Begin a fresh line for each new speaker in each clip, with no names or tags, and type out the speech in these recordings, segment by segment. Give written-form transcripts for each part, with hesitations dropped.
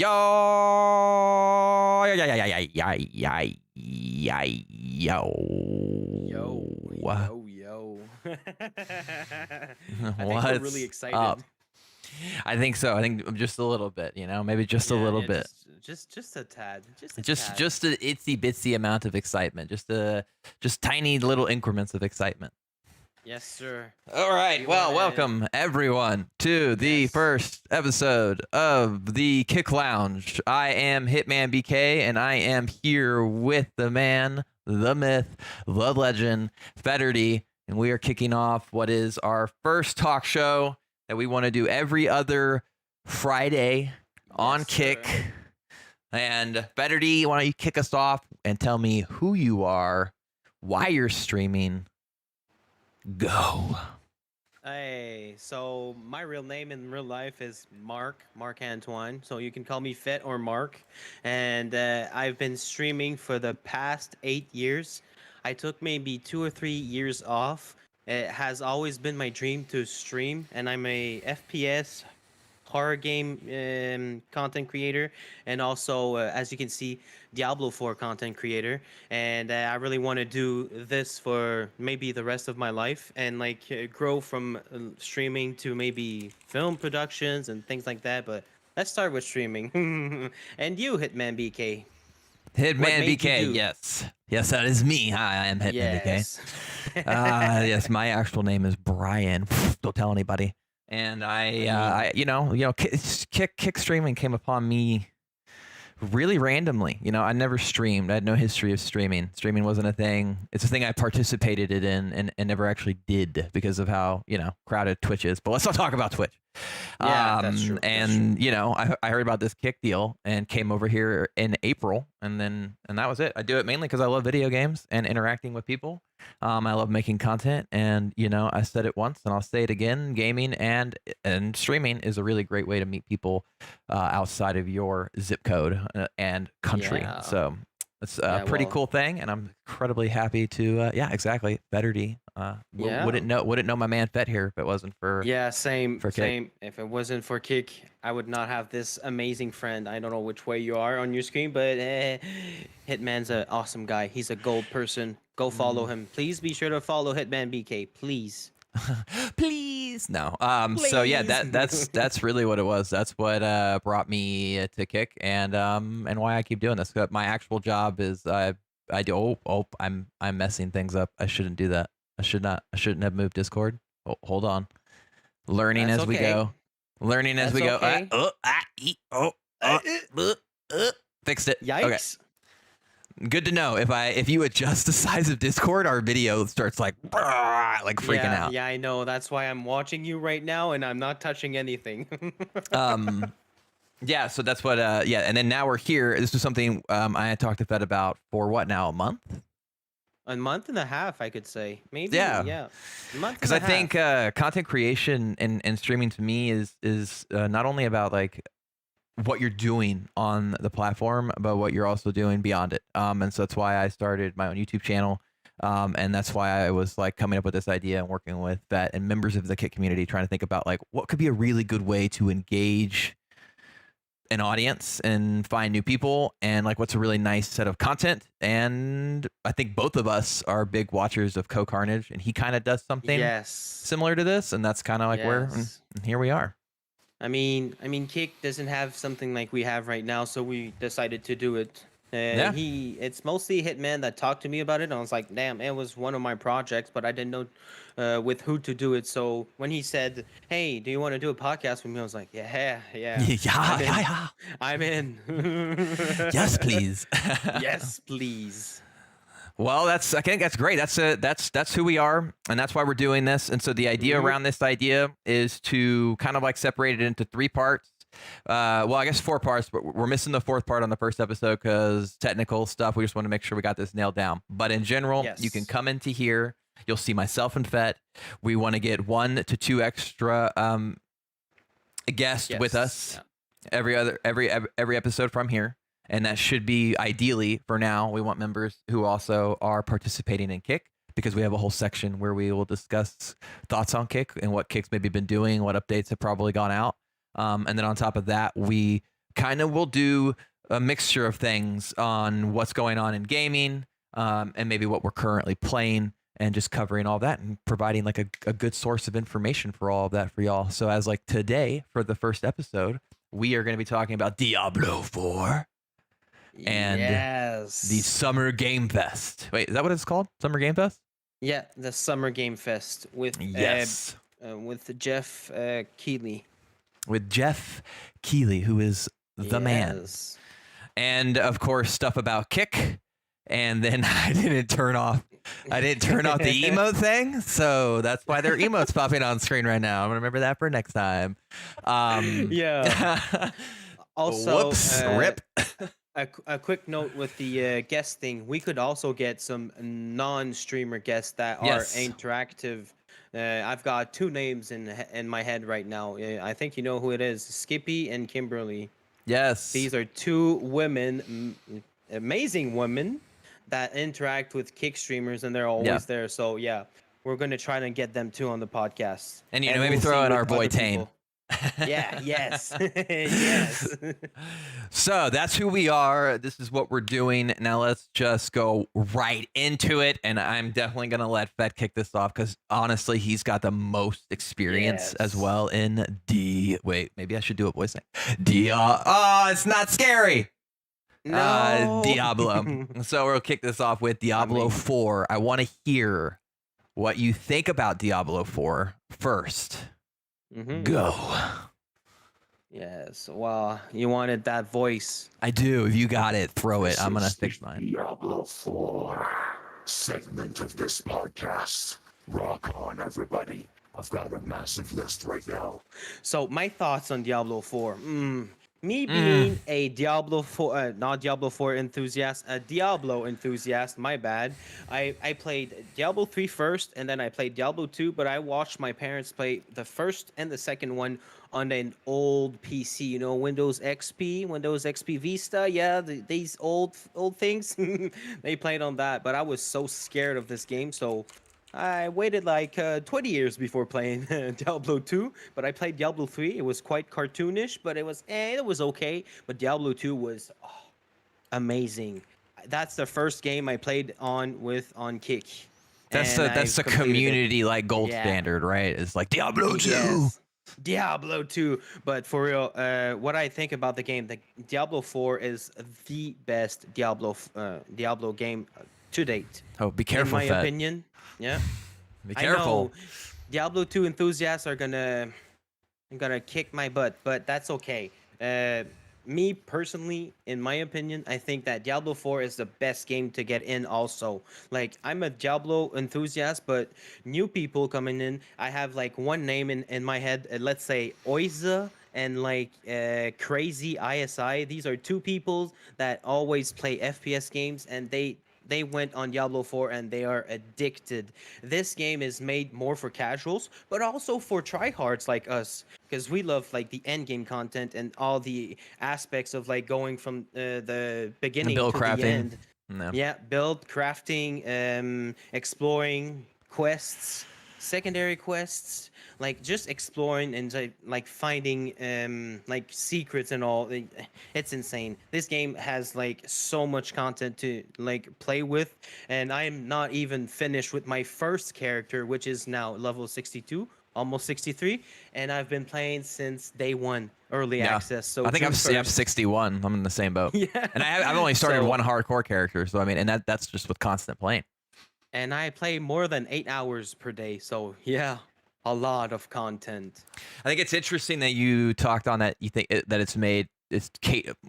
Yo, yo. I think we're really
What's
excited.
up? I think so. I think just a little bit, maybe just a little bit.
Just a tad. Just a
Just
tad.
just an itsy bitsy amount of excitement. Just tiny little increments of excitement.
Yes, sir.
All right.
You
Well,
wanna-
welcome everyone to the
Yes.
first episode of the Kick Lounge. I am Hitman BK, and I am here with the man, the myth, the legend, Fetterty, and we are kicking off what is our first talk show that we want to do every other Friday on
Yes,
Kick.
sir.
And Fetterty, why don't you kick us off and tell me who you are, why you're streaming. Go.
Hey, so my real name in real life is Mark Antoine. So you can call me Fet or Mark. And I've been streaming for the past 8 years. I took maybe 2 or 3 years off. It has always been my dream to stream, and I'm a FPS horror game content creator, and also as you can see, Diablo 4 content creator. And I really want to do this for maybe the rest of my life, and like grow from streaming to maybe film productions and things like that. But let's start with streaming. And you, Hitman BK, what
Hitman
made you
BK,
do?
yes, that is me. Hi, I am Hitman
Yes.
BK. Yes, my actual name is Brian. Don't tell anybody. And I kick streaming came upon me really randomly. I never streamed. I had no history of streaming. Streaming wasn't a thing. It's a thing I participated in and never actually did because of how crowded Twitch is. But let's not talk about Twitch.
Yeah, that's true.
And I heard about this Kick deal and came over here in April, and that was it. I do it mainly because I love video games and interacting with people. I love making content, and I said it once and I'll say it again. Gaming and streaming is a really great way to meet people outside of your zip code and country.
Yeah.
So it's a pretty cool thing, and I'm incredibly happy to exactly. Better D. Wouldn't know my man Fet here if it wasn't for
Same.
for Kick.
Same. If it wasn't for Kick, I would not have this amazing friend. I don't know which way you are on your screen, but Hitman's an awesome guy. He's a gold person. Go follow him. Please be sure to follow Hitman BK. Please.
Please no. So yeah, that's really what it was. That's what brought me to Kick, and why I keep doing this. My actual job is I'm messing things up. I shouldn't do that. I shouldn't have moved Discord. Hold on. Learning
That's
as we
okay.
go. Learning as
That's
we
okay.
go. Fixed it.
Yikes.
Okay. Good to know. If you adjust the size of Discord, our video starts like freaking out.
Yeah, I know. That's why I'm watching you right now, and I'm not touching anything.
Yeah, so that's what and then now we're here. This was something I had talked to Fed about for what now, a month?
A month and a half, I could say. Maybe.
Yeah.
A month.
Because I think content creation and streaming to me is not only about like what you're doing on the platform, but what you're also doing beyond it. And so that's why I started my own YouTube channel. And that's why I was like coming up with this idea and working with Vet and members of the Kick community, trying to think about like what could be a really good way to engage an audience and find new people, and like what's a really nice set of content. And I think both of us are big watchers of Co-Carnage, and he kind of does something similar to this, and that's kind of like where and here we are.
I mean, Kick doesn't have something like we have right now, so we decided to do it. It's mostly Hitman that talked to me about it, and I was like, damn, it was one of my projects, but I didn't know with who to do it. So when he said, hey, do you want to do a podcast with me? I was like, yeah. I'm in.
Yes, please.
Yes, please.
Well, I think that's great. That's who we are, and that's why we're doing this. And so the idea around this idea is to kind of like separate it into 3 parts. Well, I guess 4 parts, but we're missing the 4th part on the first episode because technical stuff. We just want to make sure we got this nailed down. But in general, you can come into here. You'll see myself and Fet. We want to get 1 to 2 extra guests with us every episode from here. And that should be ideally for now. We want members who also are participating in Kick, because we have a whole section where we will discuss thoughts on Kick and what Kick's maybe been doing, what updates have probably gone out. And then on top of that, we kind of will do a mixture of things on what's going on in gaming, and maybe what we're currently playing, and just covering all that and providing like a good source of information for all of that for y'all. So as like today for the first episode, we are going to be talking about Diablo 4 and the
Yes.
Summer Game Fest. Wait, is that what it's called? Summer Game Fest?
Yeah, the Summer Game Fest
Yes.
with Jeff Keighley.
With Jeff Keighley, who is the man.
Yes.
And of course, stuff about Kick. And then I didn't turn off the emote thing, so that's why there are emotes popping on screen right now. I'm gonna remember that for next time.
Yeah. Also,
whoops, rip.
a quick note with the guesting, we could also get some non-streamer guests that are
Yes.
interactive. I've got two names in my head right now. I think you know who it is: Skippy and Kimberly.
Yes.
These are two women, amazing women, that interact with Kick streamers, and they're always
Yeah.
there. So yeah, we're gonna try to get them too on the podcast.
And you know, maybe
we'll
throw
see
in
with
our boy
other
Tane.
people. Yeah. Yes. Yes.
So that's who we are. This is what we're doing. Now let's just go right into it. And I'm definitely going to let Fett kick this off because honestly, he's got the most experience as
Yes.
well in Wait, maybe I should do a voice thing. Oh, it's not scary.
No.
Diablo. So we'll kick this off with Diablo 4. I want to hear what you think about Diablo 4 first.
Mhm.
Go.
Yes. Well, you wanted that voice.
I do. If you got it, throw it. I'm going to
This is
fix
the
mine.
Diablo 4 segment of this podcast. Rock on, everybody. I've got a massive list right now.
So my thoughts on Diablo 4. Me being a Diablo 4, not Diablo 4 enthusiast, a Diablo enthusiast, my bad. I played Diablo 3 first, and then I played Diablo 2, but I watched my parents play the first and the second one on an old PC, you know, Windows XP, Windows XP Vista, yeah, these old things. They played on that, but I was so scared of this game, so I waited like 20 years before playing Diablo 2, but I played Diablo 3. It was quite cartoonish, but it was okay. But Diablo 2 was amazing. That's the first game I played on Kick.
That's
and
the
I've completed it.
community like gold
Yeah.
standard, right? It's like Diablo 2.
Yes. Diablo 2. But for real, what I think about the game, the Diablo 4 is the best Diablo game to date.
Oh, be careful,
in my
Fett.
opinion. Yeah.
Be
I
careful.
know Diablo 2 enthusiasts are gonna kick my butt, but that's okay. Me personally, in my opinion, I think that Diablo 4 is the best game to get in also. Like, I'm a Diablo enthusiast, but new people coming in, I have like one name in my head, let's say Oiza and like Crazy ISI. These are two people that always play FPS games, and they went on Diablo 4 and they are addicted. This game is made more for casuals, but also for tryhards like us, because we love like the end game content and all the aspects of like going from the beginning
build
to
crafting.
the end.
No.
Yeah, build, crafting, exploring, quests, secondary quests, like just exploring and like finding like secrets and all. It's insane. This game has like so much content to like play with, and I'm not even finished with my first character, which is now level 62, almost 63, and I've been playing since day one, early
Yeah.
access. So
I think
June
I'm
1st.
61. I'm in the same boat.
Yeah.
And I've only started
So-
one hardcore character, so I mean, and that's just with constant playing.
And I play more than 8 hours per day, so yeah, a lot of content.
I think it's interesting that you talked on that. You think that it's made.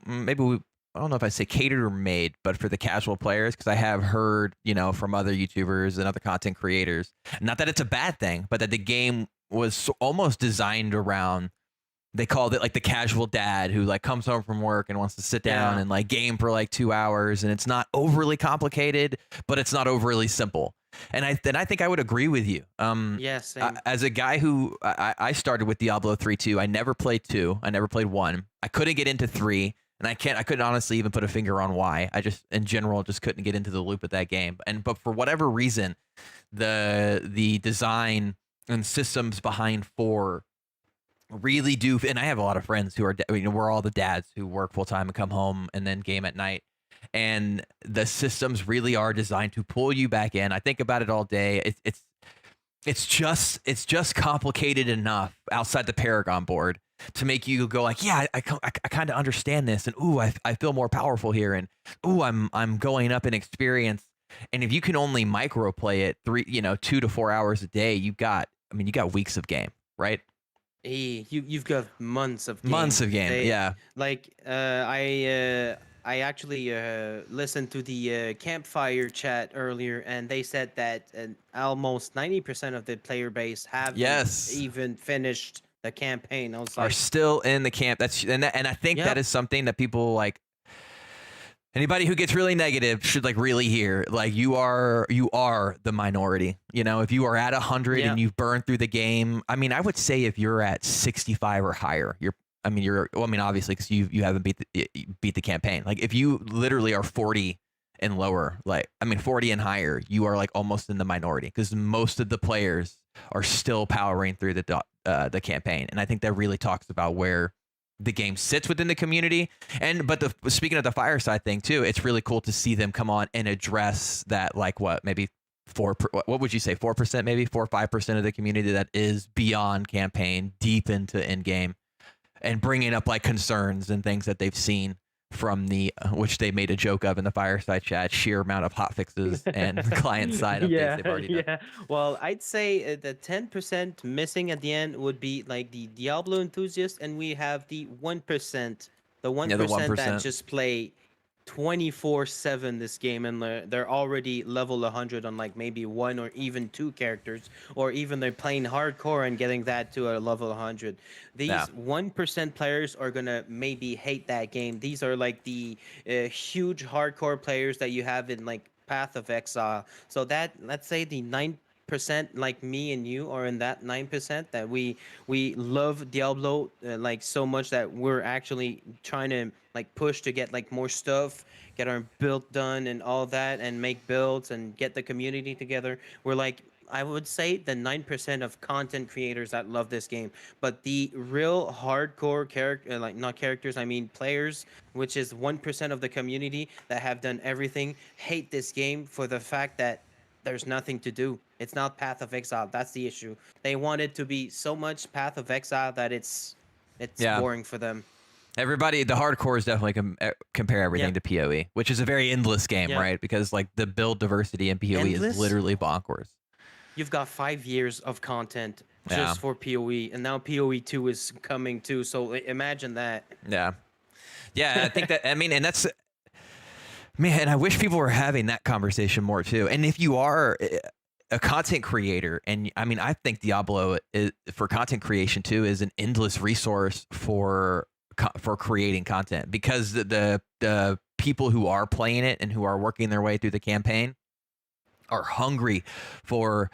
Maybe I don't know if I say catered or made, but for the casual players, because I have heard, you know, from other YouTubers and other content creators, not that it's a bad thing, but that the game was almost designed around. They called it like the casual dad who like comes home from work and wants to sit down
Yeah.
and like game for like 2 hours, and it's not overly complicated, but it's not overly simple. And I think I would agree with you.
Yes, same.
As a guy who I started with Diablo 3 2, I never played 2. I never played 1. I couldn't get into 3, and I couldn't honestly even put a finger on why. I just in general just couldn't get into the loop of that game. But for whatever reason, the design and systems behind 4 really do. And I have a lot of friends who are, we're all the dads who work full time and come home and then game at night. And the systems really are designed to pull you back in. I think about it all day. It's just complicated enough outside the Paragon board to make you go like, yeah, I kind of understand this, and ooh, I feel more powerful here, and ooh, I'm going up in experience. And if you can only microplay it 2 to 4 hours a day, you got weeks of game, right?
Hey, you've got months of
Months
game.
of game,
They
yeah.
like I actually listened to the campfire chat earlier, and they said that almost 90% of the player base haven't
Yes,
even finished the campaign. I was
are
like,
still in the camp. And I think that
yep,
is something that people like. Anybody who gets really negative should like really hear, like, you are the minority. If you are at 100 and
yep,
you've burned through the game, I mean, I would say if you're at 65 or higher, obviously because you haven't beat the campaign. Like if you literally are 40 and lower, 40 and higher, you are like almost in the minority because most of the players are still powering through the campaign. And I think that really talks about where the game sits within the community. But speaking of the fireside thing too, it's really cool to see them come on and address that, like, what, maybe what would you say, 4%, maybe 4 or 5% of the community that is beyond campaign, deep into end game, and bringing up like concerns and things that they've seen from the which they made a joke of in the fireside chat, sheer amount of hot fixes and client side updates they've
yeah,
already done.
yeah. Well, I'd say the 10% missing at the end would be like the Diablo enthusiast, and we have the 1%, the one
Yeah, the
percent that
1%.
just play 24/7 this game, and they're already level 100 on like maybe one or even two characters, or even they're playing hardcore and getting that to a level 100.
Yeah.
These 1% players are gonna maybe hate that game. These are like the huge hardcore players that you have in like Path of Exile. So that, let's say the 9%, like me and you are in that 9%, that we love Diablo like so much that we're actually trying to like push to get like more stuff, get our build done and all that, and make builds and get the community together. We're like, I would say the 9% of content creators that love this game, but the real hardcore character, like not characters, I mean players, which is 1% of the community that have done everything, hate this game for the fact that there's nothing to do. It's not Path of Exile. That's the issue. They want it to be so much Path of Exile that it's
Yeah.
boring for them.
Everybody, the hardcores definitely compare everything
Yep.
to PoE, which is a very endless game,
Yep.
right? Because like the build diversity in PoE is
Endless.
literally bonkers.
You've got 5 years of content
Yeah,
just for PoE, and now PoE 2 is coming too. So imagine that.
yeah, yeah. I think that, I mean, and that's, man, I wish people were having that conversation more too. And if you are a content creator, and I mean, I think Diablo is, for content creation too, is an endless resource for creating content, because the people who are playing it and who are working their way through the campaign are hungry for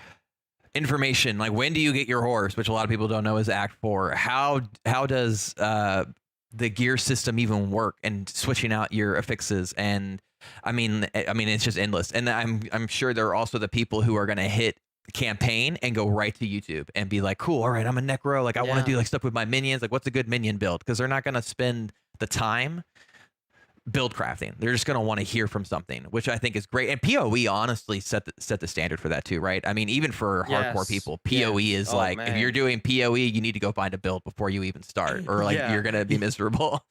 information. Like, when do you get your horse, which a lot of people don't know is Act 4. How does the gear system even work, and switching out your affixes. And I mean it's just endless. And I'm sure there are also the people who are going to hit campaign and go right to YouTube and be like, cool, all right, I'm a necro, like I want to
Yeah.
do like stuff with my minions, like what's a good minion build, because they're not going to spend the time build crafting. They're just going to want to hear from something, which I think is great. And PoE honestly set the standard for that too, right? I mean, even for hardcore
Yes.
people, PoE
Yes.
is
Oh,
like, if you're
man.
doing PoE, you need to go find a build before you even start, or like
Yeah.
you're going to be miserable.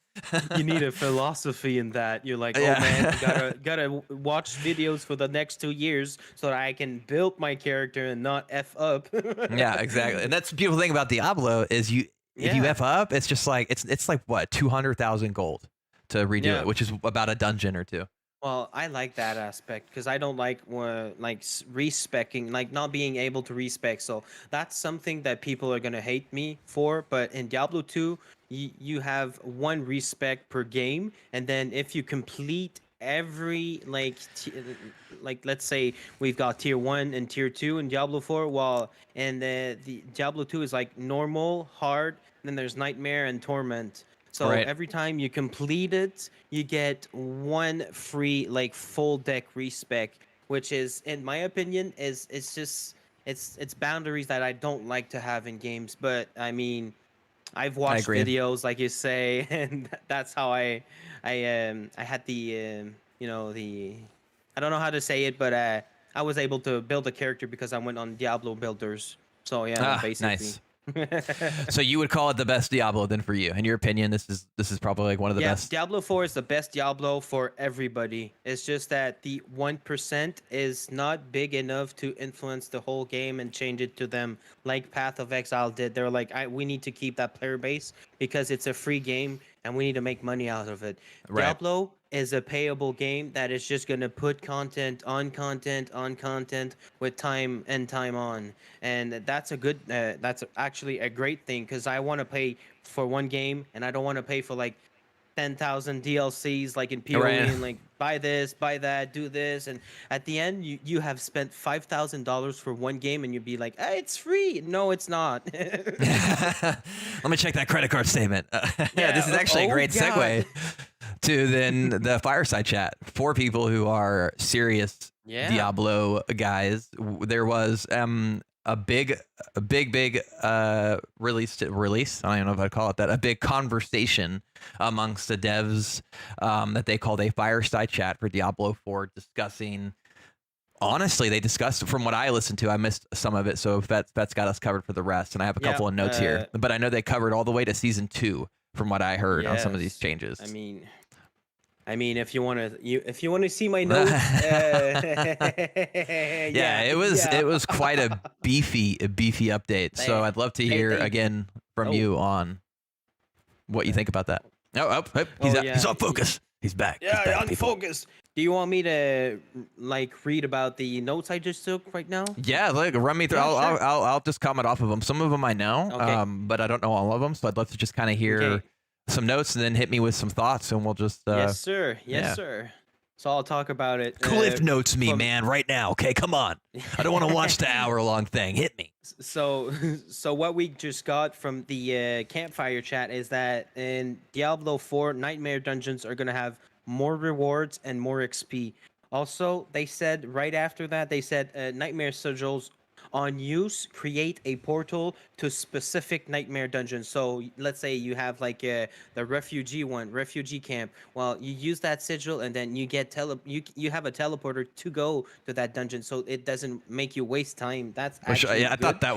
You need a philosophy in that. You're like, oh man,
Yeah.
gotta watch videos for the next 2 years so that I can build my character and not f up.
Yeah, exactly. And that's the beautiful thing about Diablo is if you
Yeah.
F up, it's just like, it's like what, 200,000 gold to redo
Yeah.
it, which is about a dungeon or two.
Well, I like that aspect because I don't like respecking, like not being able to respec. So that's something that people are gonna hate me for. But in Diablo 2, you have one respec per game, and then if you complete every like let's say we've got tier 1 and tier 2 in Diablo 4, while and the Diablo 2 is like normal, hard, then there's nightmare and torment. So
Right.
every time you complete it, you get one free like full deck respec, which is, in my opinion, is it's just it's boundaries that I don't like to have in games. But I mean, I've
I
watched
agree.
videos, like you say, and that's how I had the the I don't know how to say it, but I was able to build a character because I went on Diablo builders. So yeah,
Ah,
basically.
nice. So you would call it the best Diablo then for you? In your opinion, this is probably like one of the
Yeah,
best.
Diablo 4 is the best Diablo for everybody. It's just that the 1% is not big enough to influence the whole game and change it to them like Path of Exile did. They're like, we need to keep that player base because it's a free game and we need to make money out of it.
Right.
Diablo is a payable game that is just going to put content on content on content with time and time on. And that's actually a great thing because I want to pay for one game and I don't want to pay for like 10,000 DLCs like in PoE
Right.
and like buy this, buy that, do this, and at the end you have spent $5,000 for one game and you'd be like, hey, it's free. No, it's not.
Let me check that credit card statement. This
Yeah.
is actually a
Oh
great
God.
segue to then the fireside chat for people who are serious
Yeah.
Diablo guys. There was a big release. I don't even know if I'd call it that. A big conversation amongst the devs that they called a fireside chat for Diablo 4, discussing. Honestly, they discussed, from what I listened to, I missed some of it, so that's got us covered for the rest. And I have a
Yeah.
couple of notes here, but I know they covered all the way to season 2, from what I heard on some of these
Yes.
changes.
I mean, if you want to see my notes,
Yeah,
yeah,
it
yeah.
was quite a beefy update. So
They,
I'd love to hear
they.
again from
Oh,
you on what you think about that.
oh
He's
yeah.
on focus. He's back. He's
Yeah,
back, people.
unfocused. Do you want me to like read about the notes I just took right now?
Yeah, like run me through.
Yeah, sure.
I'll just comment off of them. Some of them I know,
Okay.
but I don't know all of them. So I'd love to just kind of hear
Okay.
some notes and then hit me with some thoughts, and we'll just
Yes, sir. Yes,
yeah.
sir. So I'll talk about it.
Cliff notes me,
From
man, right now. Okay, come on. I don't want to watch the hour-long thing. Hit me.
so so what we just got from the campfire chat is that in Diablo 4 nightmare dungeons are going to have more rewards and more XP. Also, they said right after that they said nightmare sigils on use create a portal to specific nightmare dungeons. So let's say you have like the refugee camp. Well, you use that sigil and then you get you have a teleporter to go to that dungeon, so it doesn't make you waste time. That's
Which
actually
yeah, I
good.
thought that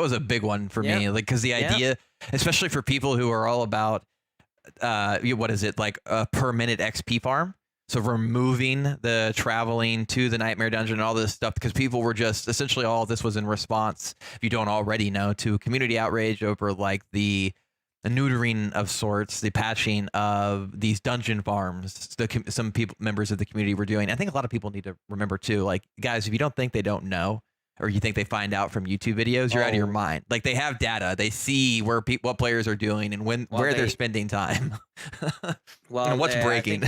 was a big one for
Yeah.
me. Like, because the
Yeah.
idea, especially for people who are all about what is it, like a per minute XP farm. So removing the traveling to the nightmare dungeon and all this stuff, because people were just essentially, all of this was in response, if you don't already know, to community outrage over like the neutering of sorts, the patching of these dungeon farms. Some people, members of the community, were doing. I think a lot of people need to remember too, like, guys, if you don't think they don't know, or you think they find out from YouTube videos, you're out of your
Oh.
mind. Like, they have data, they see where what players are doing and where they're spending time,
Well,
and what's breaking.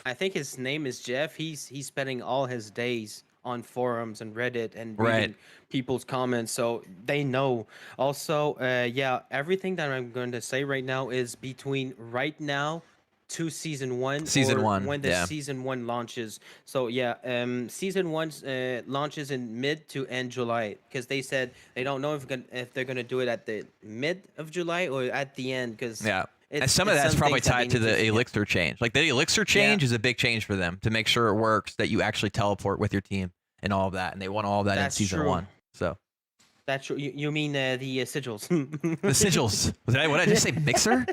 I think his name is Jeff. He's spending all his days on forums and Reddit and
Right.
reading people's comments, so they know. Also, yeah, everything that I'm going to say right now is between right now to season 1
Season
or
1,
when the
yeah.
season 1 launches. So yeah, season 1 launches in mid to end July because they said they don't know if they're gonna do it at the mid of July or at the end because
Yeah. And some of
it's
that's
some
probably
things that they
tied to
need
the
yeah.
elixir change. Like, the elixir change is a big change for them, to make sure it works, that you actually teleport with your team and all of that. And they want all of that in
That's
season
true.
1. So
That's true. You mean the sigils?
the sigils. What did I just say? Mixer?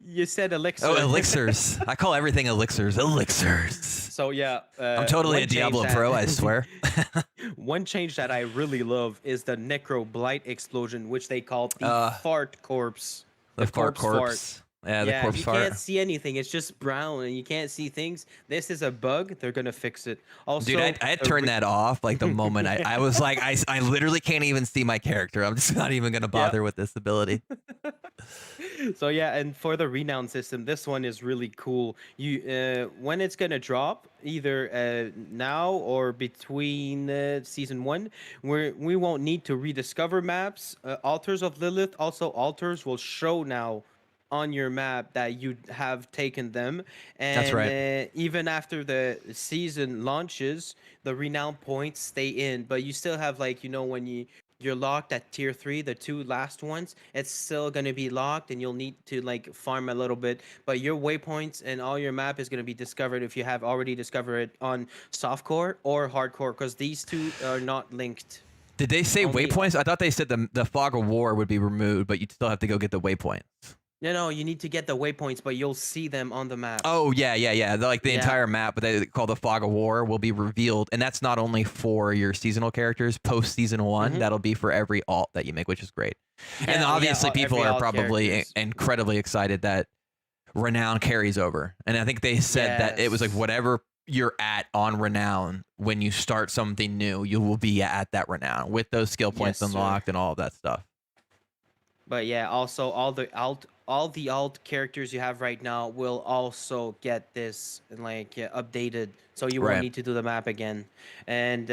You said elixir.
Oh, elixirs. I call everything elixirs. Elixirs.
So yeah,
I'm totally
one
a Diablo
change
pro, I swear.
One change that I really love is the necro blight explosion, which they call the fart corpse.
The fart corpse. Yeah, the corpse
you
fart.
can't see anything. It's just brown, and you can't see things. This is a bug. They're gonna fix it. Also,
Dude, I had turned that off like the moment I was like, I literally can't even see my character. I'm just not even gonna bother with this ability.
So yeah, and for the renown system, this one is really cool. You when it's gonna drop, either now or between season 1, we won't need to rediscover maps. Altars of Lilith, also altars will show now on your map that you have taken them,
That's
and
right.
even after the season launches, the renown points stay in, but you still have, like, when you're locked at tier 3, the two last ones. It's still going to be locked and you'll need to like farm a little bit, but your waypoints and all your map is going to be discovered if you have already discovered it on softcore or hardcore, because these two are not linked.
Did they say
Only
waypoints? I thought they said the fog of war would be removed, but you'd still have to go get the waypoints.
no, you need to get the waypoints, but you'll see them on the map.
Oh yeah. Like the
Yeah.
entire map, but they call the fog of war will be revealed, and that's not only for your seasonal characters. Post season 1,
Mhm.
that'll be for every alt that you make, which is great. And
Yeah,
obviously, people
every
are
alt
probably
characters.
incredibly excited that Renown carries over. And I think they said that it was like
Yes.
whatever you're at on Renown, when you start something new, you will be at that Renown with those skill points
Yes, sir.
unlocked and all of that stuff.
But yeah, also all the alt characters you have right now will also get this like updated, so you
Right.
won't need to do the map again. And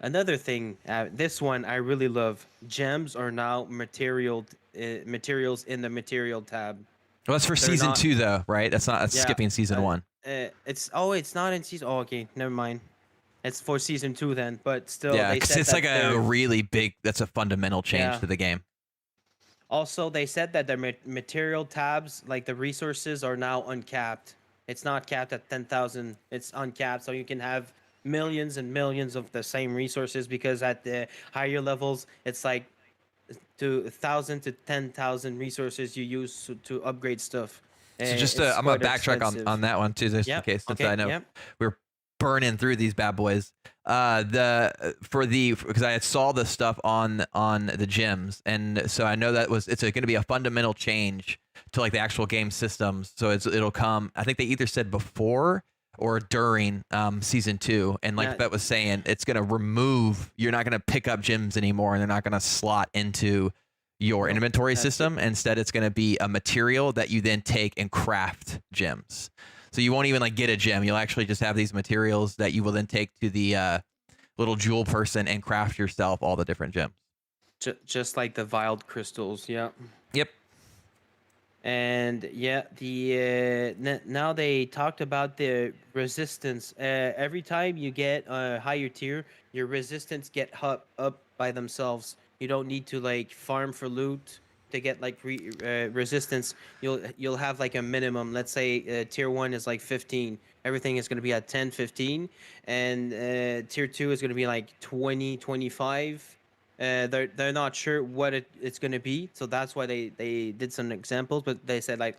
another thing, this one I really love. Gems are now materials in the material tab.
Well, that's for
They're
season
not-
2, though, right? That's
Yeah,
skipping season 1.
It's not in season. Oh, okay, never mind. It's for season 2 then, but still.
Yeah,
they
because
said
it's
that
like a
they're-
really big. That's a fundamental change
Yeah.
to the game.
Also, they said that the material tabs, like the resources, are now uncapped. It's not capped at 10,000. It's uncapped, so you can have millions and millions of the same resources, because at the higher levels, it's like to 1,000 to 10,000 resources you use to upgrade stuff.
So just
It's
I'm gonna
quite
backtrack
expensive.
on that one too, just in
Yep,
case, since
okay,
I know
yep.
we're burning through these bad boys. Because I had saw the stuff on the gyms, and so I know that it's going to be a fundamental change to like the actual game systems. So it'll come. I think they either said before or during season 2, and like
Yeah.
Bet was saying, it's going to remove. You're not going to pick up gyms anymore, and they're not going to slot into your
Nope,
inventory
that's
system. Instead, it's going to be a material that you then take and craft gems. So you won't even like get a gem. You'll actually just have these materials that you will then take to the little jewel person and craft yourself all the different gems.
Just like the wild crystals, yeah.
Yep.
And yeah, now they talked about the resistance. Every time you get a higher tier, your resistance get up by themselves. You don't need to like farm for loot to get like resistance. You'll have like a minimum. Let's say tier 1 is like 15. Everything is going to be at 10, 15, and tier 2 is going to be like 20, 25. They're not sure what it's going to be, so that's why they did some examples, but they said like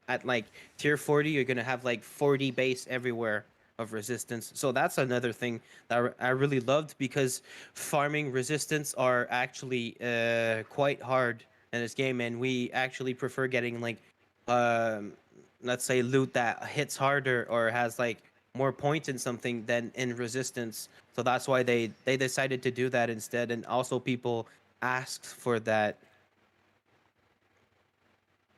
at like tier 40 you're going to have like 40 base everywhere of resistance. So that's another thing that I really loved, because farming resistance are actually quite hard in this game, and we actually prefer getting like let's say loot that hits harder or has like more points in something than in resistance. So that's why they decided to do that instead, and also people asked for that.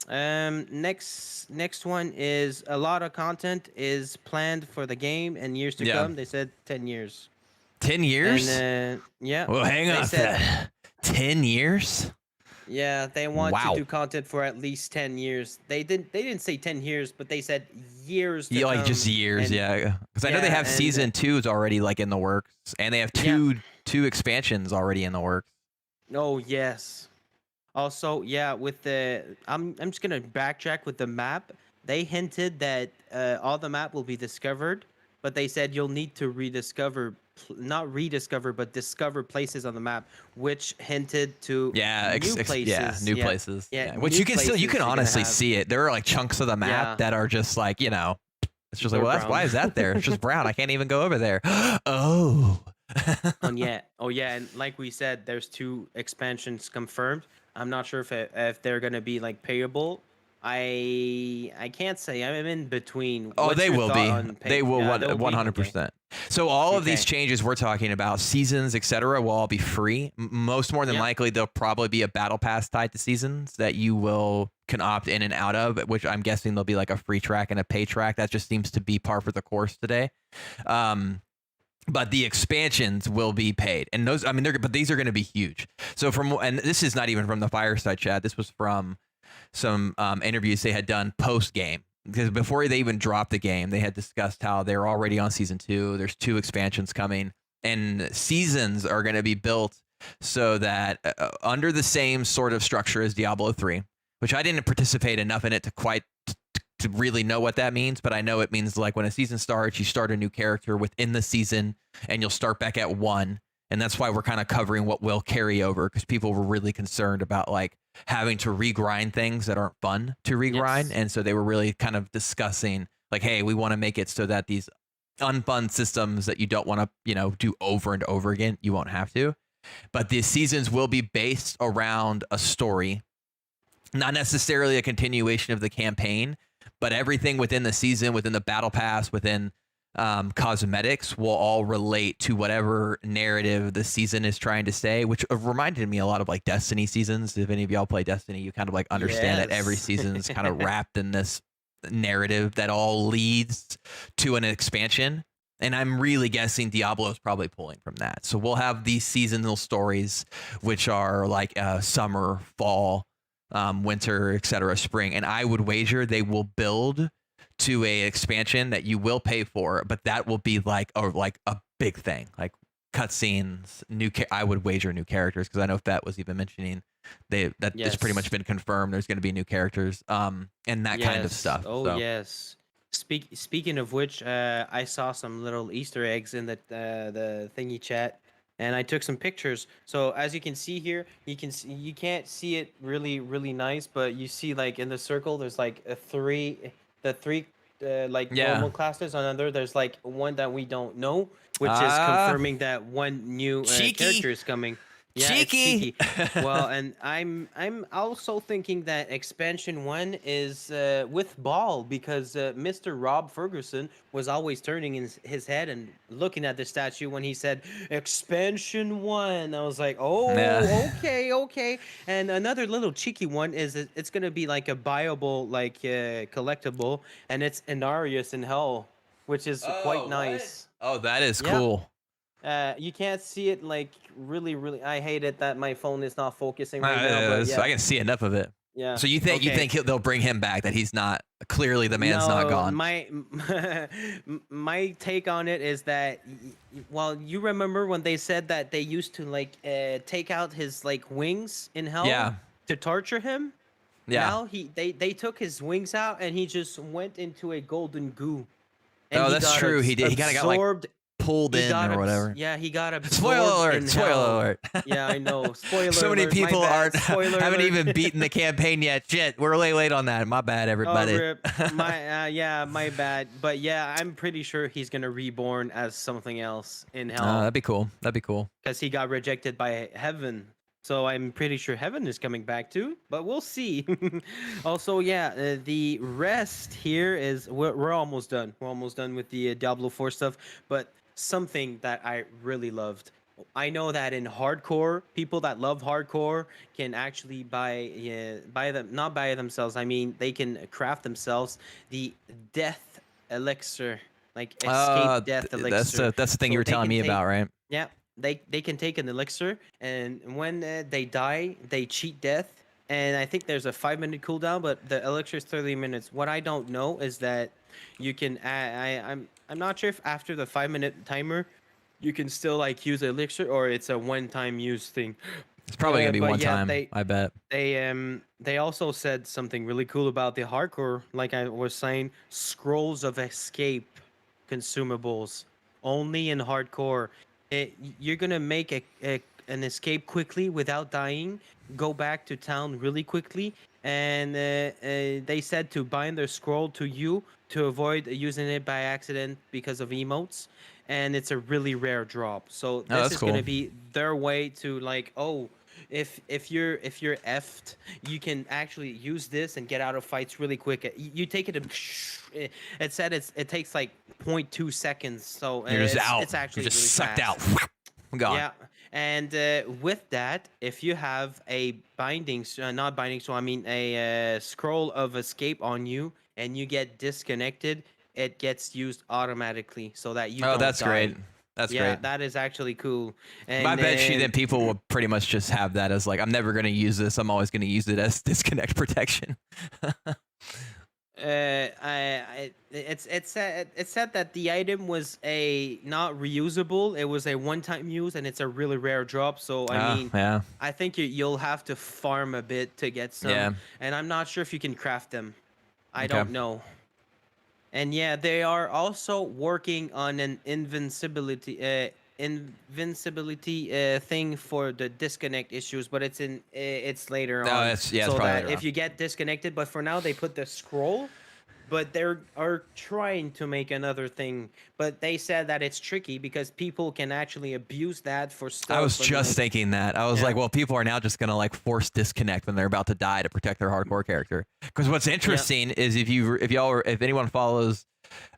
Next one is a lot of content is planned for the game and years to
Yeah.
come. They said 10 years.
10 years?
And yeah.
Well, hang
they
on.
said-
10 years?
Yeah, they want
Wow.
to do content for at least 10 years. They didn't say 10 years, but they said years to
Yeah, like
come.
just years,
and-
yeah. Because I know they
yeah,
have
and,
season 2 is already like in the works, and they have two expansions already in the works.
Oh yes. Also, yeah, with the I'm just gonna backtrack with the map. They hinted that all the map will be discovered, but they said you'll need to not rediscover, but discover places on the map, which hinted to
Yeah,
new places.
yeah, new places.
Yeah,
Which
new
you can
places you're gonna
honestly
have.
see it. There are like chunks of the map
Yeah.
that are just like, it's just like,
They're
well,
brown.
why is that there? It's just brown. I can't even go over there. Oh.
Oh yeah, and like we said, there's 2 expansions confirmed. I'm not sure if they're gonna be like payable. I can't say. I'm in between.
Oh,
What's
they
your
will
thought
be.
on
They will
yeah, they'll be?
100%. So all of these
Okay.
changes we're talking about, seasons, etc., will all be free. Most more than
Yep.
likely, there'll probably be a battle pass tied to seasons that you can opt in and out of, which I'm guessing there'll be like a free track and a pay track. That just seems to be par for the course today. But the expansions will be paid, and those, I mean, but these are going to be huge. So and this is not even from the Fireside chat. This was from some interviews they had done post game, because before they even dropped the game, they had discussed how they're already on season 2. There's 2 expansions coming, and seasons are going to be built so that under the same sort of structure as Diablo 3, which I didn't participate enough in it to quite to really know what that means, but I know it means like when a season starts, you start a new character within the season and you'll start back at 1. And that's why we're kind of covering what will carry over, because people were really concerned about like having to regrind things that aren't fun to regrind.
Yes.
And so they were really kind of discussing like, hey, we want to make it so that these unfun systems that you don't want to, do over and over again, you won't have to. But the seasons will be based around a story, not necessarily a continuation of the campaign, but everything within the season, within the battle pass, within cosmetics will all relate to whatever narrative the season is trying to say, which reminded me a lot of like Destiny seasons. If any of y'all play Destiny, you kind of like understand that every season is kind of wrapped in this narrative that all leads to an expansion. And I'm really guessing Diablo is probably pulling from that. So we'll have these seasonal stories, which are like summer, fall, winter, etc., spring. And I would wager they will build to a expansion that you will pay for, but that will be like a big thing, like cutscenes, I would wager new characters, because I know Fett was even mentioning it's pretty much been confirmed. There's going to be new characters, and that kind of stuff.
Oh
so.
yes. Speaking of which, I saw some little Easter eggs in the thingy chat, and I took some pictures. So as you can see here, you can't see it really nice, but you see like in the circle, there's like the three like normal classes. On under, there's like one that we don't know, which is confirming that one new character is coming. Yeah,
cheeky.
It's cheeky. Well, and I'm also thinking that expansion 1 is with Ball, because Mr. Rob Ferguson was always turning his head and looking at the statue when he said expansion 1. I was like, oh, okay. And another little cheeky one is it's gonna be like a buyable like collectible, and it's Inarius in Hell, which is quite nice.
Oh, that is cool.
You can't see it like really. I hate it that my phone is not focusing right now. But yeah.
I can see enough of it.
Yeah.
So you think they'll bring him back? That he's not clearly the man's not gone.
My take on it is that, well, you remember when they said that they used to like take out his like wings in Hell to torture him.
Yeah.
Now they took his wings out and he just went into a golden goo. And
that's true. He did. He kind of got like pulled in or whatever.
Yeah, he got absorbed.
Spoiler alert.
Yeah, I know. Spoiler
so many
alert,
people haven't
alert.
even beaten the campaign yet. Shit, we're way late on that. My bad, everybody.
Oh, my bad. But yeah, I'm pretty sure he's gonna reborn as something else in Hell.
That'd be cool.
Because he got rejected by Heaven. So I'm pretty sure Heaven is coming back too, but we'll see. Also, yeah, the rest here is we're almost done. We're almost done with the Diablo 4 stuff, but something that I really loved. I know that in hardcore, people that love hardcore can actually not buy themselves. I mean, they can craft themselves the death elixir, like escape death elixir.
That's the thing you were telling me about, right?
Yeah, they can take an elixir, and when they die, they cheat death. And I think there's a 5-minute cooldown, but the elixir is 30 minutes. What I don't know is that you can I'm not sure if after the 5-minute timer you can still like use elixir, or it's a one-time use thing.
It's probably gonna be one time. I bet.
They also said something really cool about the hardcore, like I was saying, scrolls of escape consumables only in hardcore. You're gonna make an escape quickly without dying, go back to town really quickly, and they said to bind their scroll to you to avoid using it by accident because of emotes, and it's a really rare drop. So this is gonna be their way to like, if you're effed, you can actually use this and get out of fights really quick. You take it, it said it takes like 0.2 seconds, so
you're just out.
It's actually
you're just
really
sucked
fast.
out. I'm gone.
Yeah. And with that, if you have a not binding, so I mean a scroll of escape on you, and you get disconnected, it gets used automatically, so that you don't
that's
die.
great. That's great.
Yeah, that is actually cool. And
I bet you that people will pretty much just have that as like, I'm never going to use this. I'm always going to use it as disconnect protection.
It said that the item was a not reusable. It was a one-time use, and it's a really rare drop. So I
Ah,
mean,
yeah,
I think you'll have to farm a bit to get some,
yeah.
and I'm not sure if you can craft them. I
Okay.
don't know. And yeah, they are also working on an invincibility thing for the disconnect issues, but it's later
No,
on,
it's
so
probably
that
later
if
on.
you get disconnected. But for now, they put the scroll, but are trying to make another thing. But they said that it's tricky because people can actually abuse that for
I was
stuff and
just
like
thinking that. I was
yeah,
like, well, people are now just gonna like force disconnect when they're about to die to protect their hardcore character. Because what's
yeah.
interesting is if anyone follows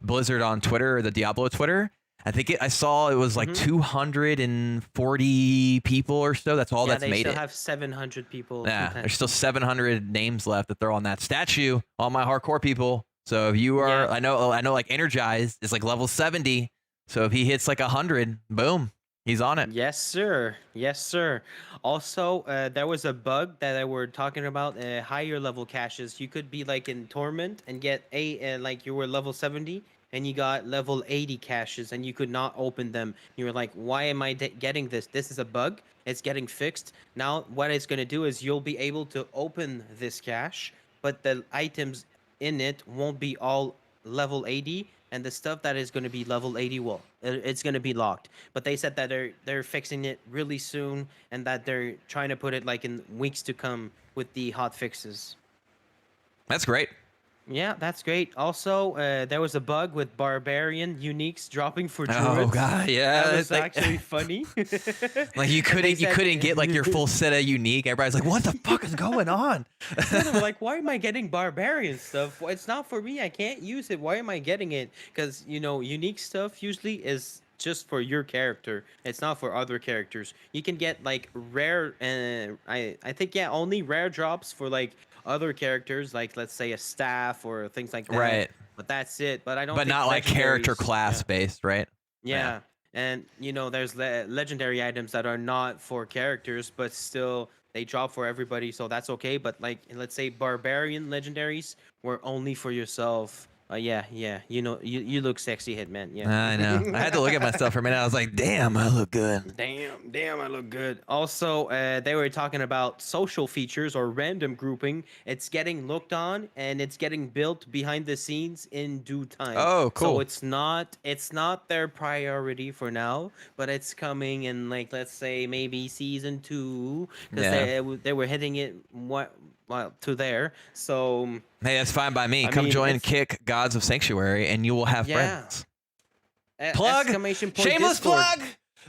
Blizzard on Twitter or the Diablo Twitter, I saw it was like
Hmm.
240 people or so. That's all
Yeah,
that's
they
made
still
it.
have 700 people
Yeah, there's still 700 names left that they're on that statue. All my hardcore people. So if you are,
yeah.
I know, like Energized is like level 70. So if he hits like 100, boom, he's on it.
Yes, sir. Yes, sir. Also, there was a bug that I were talking about. Higher level caches. You could be like in Torment and get like you were level 70 and you got level 80 caches and you could not open them. You were like, why am I getting this? This is a bug. It's getting fixed. Now, what it's going to do is you'll be able to open this cache, but the items in it won't be all level 80, and the stuff that is going to be level 80, well, it's going to be locked. But they said that they're fixing it really soon, and that they're trying to put it like in weeks to come with the hot fixes.
That's great.
Yeah, that's great. Also, there was a bug with barbarian uniques dropping for
Oh
druids.
god,
That
yeah.
was
It's like
actually funny.
like you
And they
couldn't you
said,
couldn't get like your full set of unique. Everybody's like, what the fuck is going on?
yeah, they were like, why am I getting barbarian stuff? It's not for me. I can't use it. Why am I getting it? Because, unique stuff usually is just for your character. It's not for other characters. You can get like rare, I think, yeah, only rare drops for like other characters, like let's say a staff or things like that.
Right.
But that's it. But I don't
But
think
not like character
legendaries.
class
Yeah.
based, right? Yeah.
Yeah, and there's legendary items that are not for characters, but still they drop for everybody, so that's okay. But like, let's say barbarian legendaries were only for yourself. Yeah, yeah, you look sexy, Hitman.
I know. I had to look at
Yeah.
myself for a minute. I was like, damn, I look good.
Damn, I look good. Also, they were talking about social features or random grouping. It's getting looked on and it's getting built behind the scenes in due time.
Oh,
So
cool.
it's not their priority for now, but it's coming in, like, let's say maybe season 2, because
Yeah.
they were hitting it to there. So
Hey, that's fine by me.
I
Come
mean,
join
it's
Kick Gods of Sanctuary and you will have
yeah.
friends. Plug!
Exclamation point
Shameless
Discord.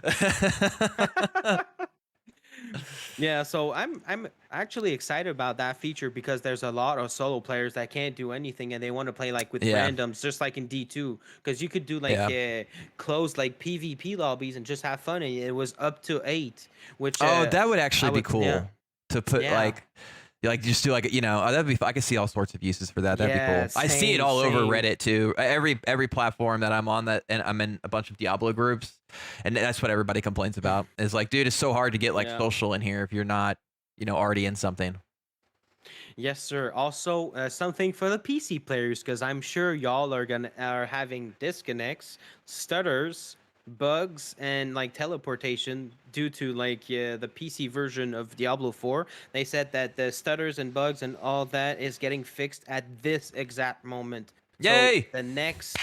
plug!
Yeah, so I'm actually excited about that feature because there's a lot of solo players that can't do anything and they want to play like with
Yeah.
randoms, just like in D2, because you could do like
Yeah.
closed like PvP lobbies and just have fun. And it was up to 8, which
Oh, that would
I
actually be
would, yeah,
cool to put
yeah,
like just do like that'd be I could see all sorts of uses for that. That'd be
yeah,
cool. I see it
same,
all over
same.
Reddit too. Every platform that I'm on, that and I'm in a bunch of Diablo groups, and that's what everybody complains about. Is like, dude, it's so hard to get like
Yeah.
social in here if you're not already in something.
Yes, sir. Also, something for the PC players, because I'm sure y'all are having disconnects, stutters, bugs, and like teleportation due to like the PC version of Diablo 4. They said that the stutters and bugs and all that is getting fixed at this exact moment. So
Yay!
the next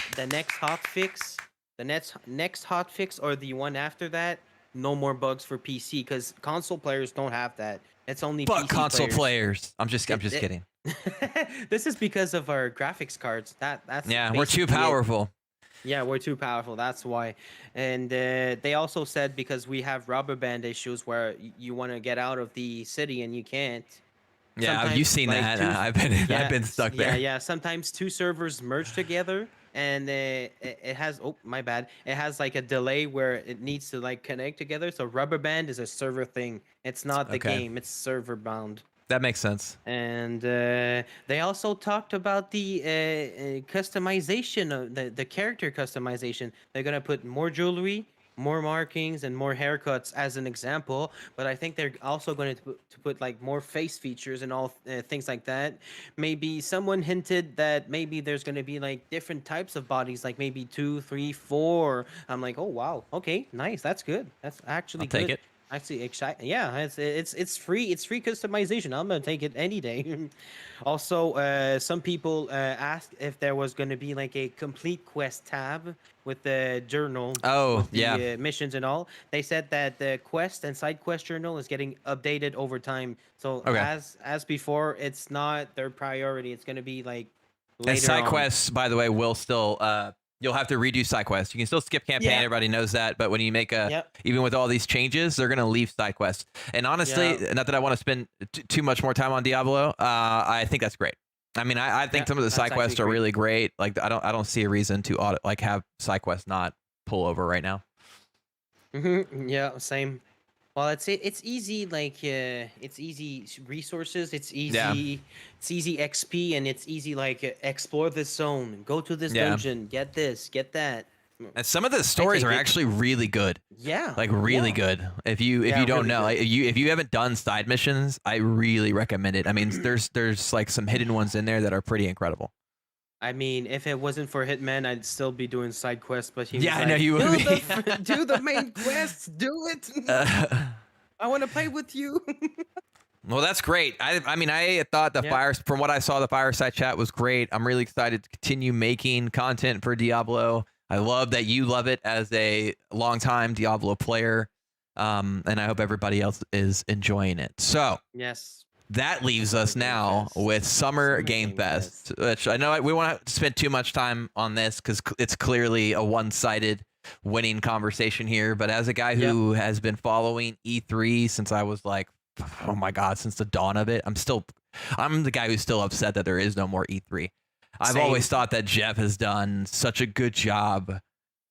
hot fix, the next hot fix, or the one after that, no more bugs for PC, because console players don't have that. It's only
Fuck
PC
console
players.
players. I'm just
It-
kidding.
This is because of our graphics cards. That's
Yeah, we're too
basically it.
powerful.
Yeah, we're too powerful. That's why. And they also said because we have rubber band issues where you want to get out of the city and you can't.
Yeah,
Sometimes,
you've seen
like,
that.
two-
I've been stuck
yeah,
there.
yeah. Sometimes two servers merge together, and it has. Oh, my bad. It has like a delay where it needs to like connect together. So rubber band is a server thing. It's not the
Okay.
game. It's server bound.
That makes sense.
And they also talked about the customization of the character customization. They're gonna put more jewelry, more markings and more haircuts as an example, but I think they're also going to put like more face features and all things like that. Maybe someone hinted that maybe there's going to be like different types of bodies, like maybe two, three, four. I'm like, oh wow, okay, nice, that's good, that's
I'll
actually
take
good.
it.
Actually, excited. Yeah, it's free. It's free customization. I'm gonna take it any day. Also, some people asked if there was gonna be like a complete quest tab with the journal,
Oh
with
yeah.
the missions and all. They said that the quest and side quest journal is getting updated over time. So
Okay.
as before, it's not their priority. It's gonna be like
And
later
side
on.
quests, by the way, will still you'll have to redo side quests. You can still skip campaign,
Yeah.
everybody knows that, but when you make a
Yep.
even with all these changes, they're gonna leave side quests. And honestly,
Yeah.
not that I want to spend too much more time on Diablo, I think that's great. I mean, I think
Yeah.
some of the
That's
side
actually
quests are
great.
really great. Like I don't see a reason to audit like have side quests not pull over right now.
Yeah. Same. Well, it's easy like it's easy resources.
Yeah.
It's easy XP, and it's easy like explore this zone, go to this
Yeah.
dungeon, get this, get that.
And some of the
I
stories
take
are
it.
actually really good.
Yeah,
Like really
yeah,
good. If
yeah,
you don't
really
know,
good.
like, if you haven't done side missions, I really recommend it. I mean, there's like some hidden ones in there that are pretty incredible.
I mean, if it wasn't for Hitman, I'd still be doing side quests. But he
Yeah,
was
I know
like,
you would
"Do
be.
do the main quests, do it.
Uh,
I want to play with you."
well, that's great. I mean, I thought the
Yeah,
fire from what I saw, the fireside chat was great. I'm really excited to continue making content for Diablo. I love that you love it as a longtime Diablo player, and I hope everybody else is enjoying it. So.
yes.
That leaves
Summer
us
Game
now
Fest.
with Summer
Summer
Game
Game
Fest,
Fest.
which I know we want to spend too much time on this because it's clearly a one-sided winning conversation here. But as a guy
Yep.
who has been following E3 since I was like, oh my God, since the dawn of it, I'm the guy who's still upset that there is no more E3. I've
Same.
always thought that Jeff has done such a good job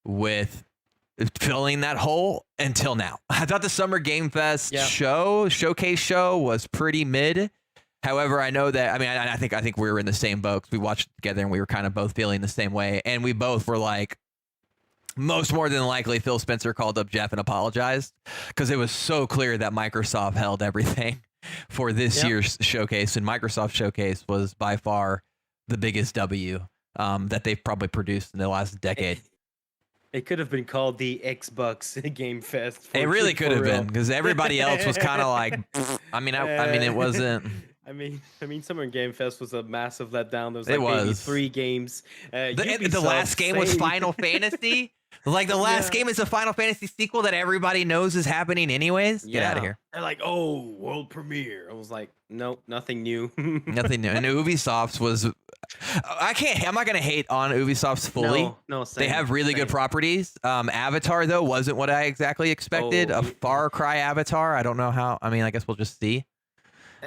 with filling that hole until now. I thought the Summer Game Fest
Yep.
showcase show was pretty mid. However, I know that I think we were in the same boat 'cause we watched it together and we were kind of both feeling the same way, and we both were like, most more than likely, Phil Spencer called up Jeff and apologized because it was so clear that Microsoft held everything for this
Yep.
year's showcase, and Microsoft Showcase was by far the biggest W that they've probably produced in the last decade.
It could have been called the Xbox Game Fest.
It really
for
could have
real.
been because everybody else was kind of like, I mean, it wasn't.
I mean, Summer Game Fest was a massive letdown. There was
It
like maybe
was.
3 games.
The
Ubisoft,
last game was
same.
Final Fantasy. Like the last
Yeah.
game is a Final Fantasy sequel that everybody knows is happening anyways. Get out of here.
They're like, oh, world premiere. I was like, nope, nothing new.
Nothing new. And Ubisoft's was. I'm not gonna hate on Ubisoft's fully.
No,
They
same,
have really good
same.
properties. Avatar though wasn't what I exactly expected.
Oh,
A
yeah.
Far Cry Avatar. I don't know how. I mean, I guess we'll just see.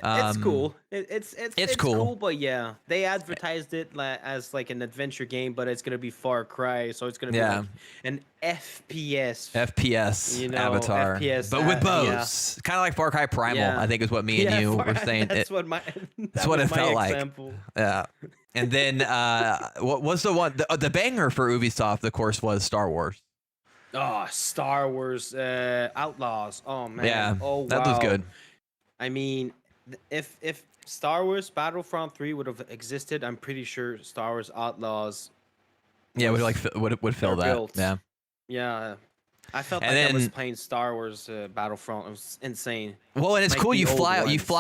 It's cool. It's
cool.
cool, but yeah, they advertised it as like an adventure game, but it's gonna be Far Cry, so it's gonna be
Yeah.
like an FPS.
FPS
You know,
Avatar,
FPS,
but with
yeah.
bows, kind of like Far Cry Primal.
Yeah.
I think is what me and you were saying.
That's what my.
That's what it felt like.
example.
Yeah. And then what was the one? The banger for Ubisoft, of course, was Star Wars.
Oh, Star Wars Outlaws. Oh man.
Yeah,
Oh
that was
wow.
good.
I mean, if Star Wars Battlefront 3 would have existed, I'm pretty sure Star Wars Outlaws.
Yeah, would
was
like would fill
their
that.
built.
Yeah.
Yeah. I felt
And
like I was
then-
playing Star Wars Battlefront. It was insane.
Well, and it's
Like
cool.
the
You
old
fly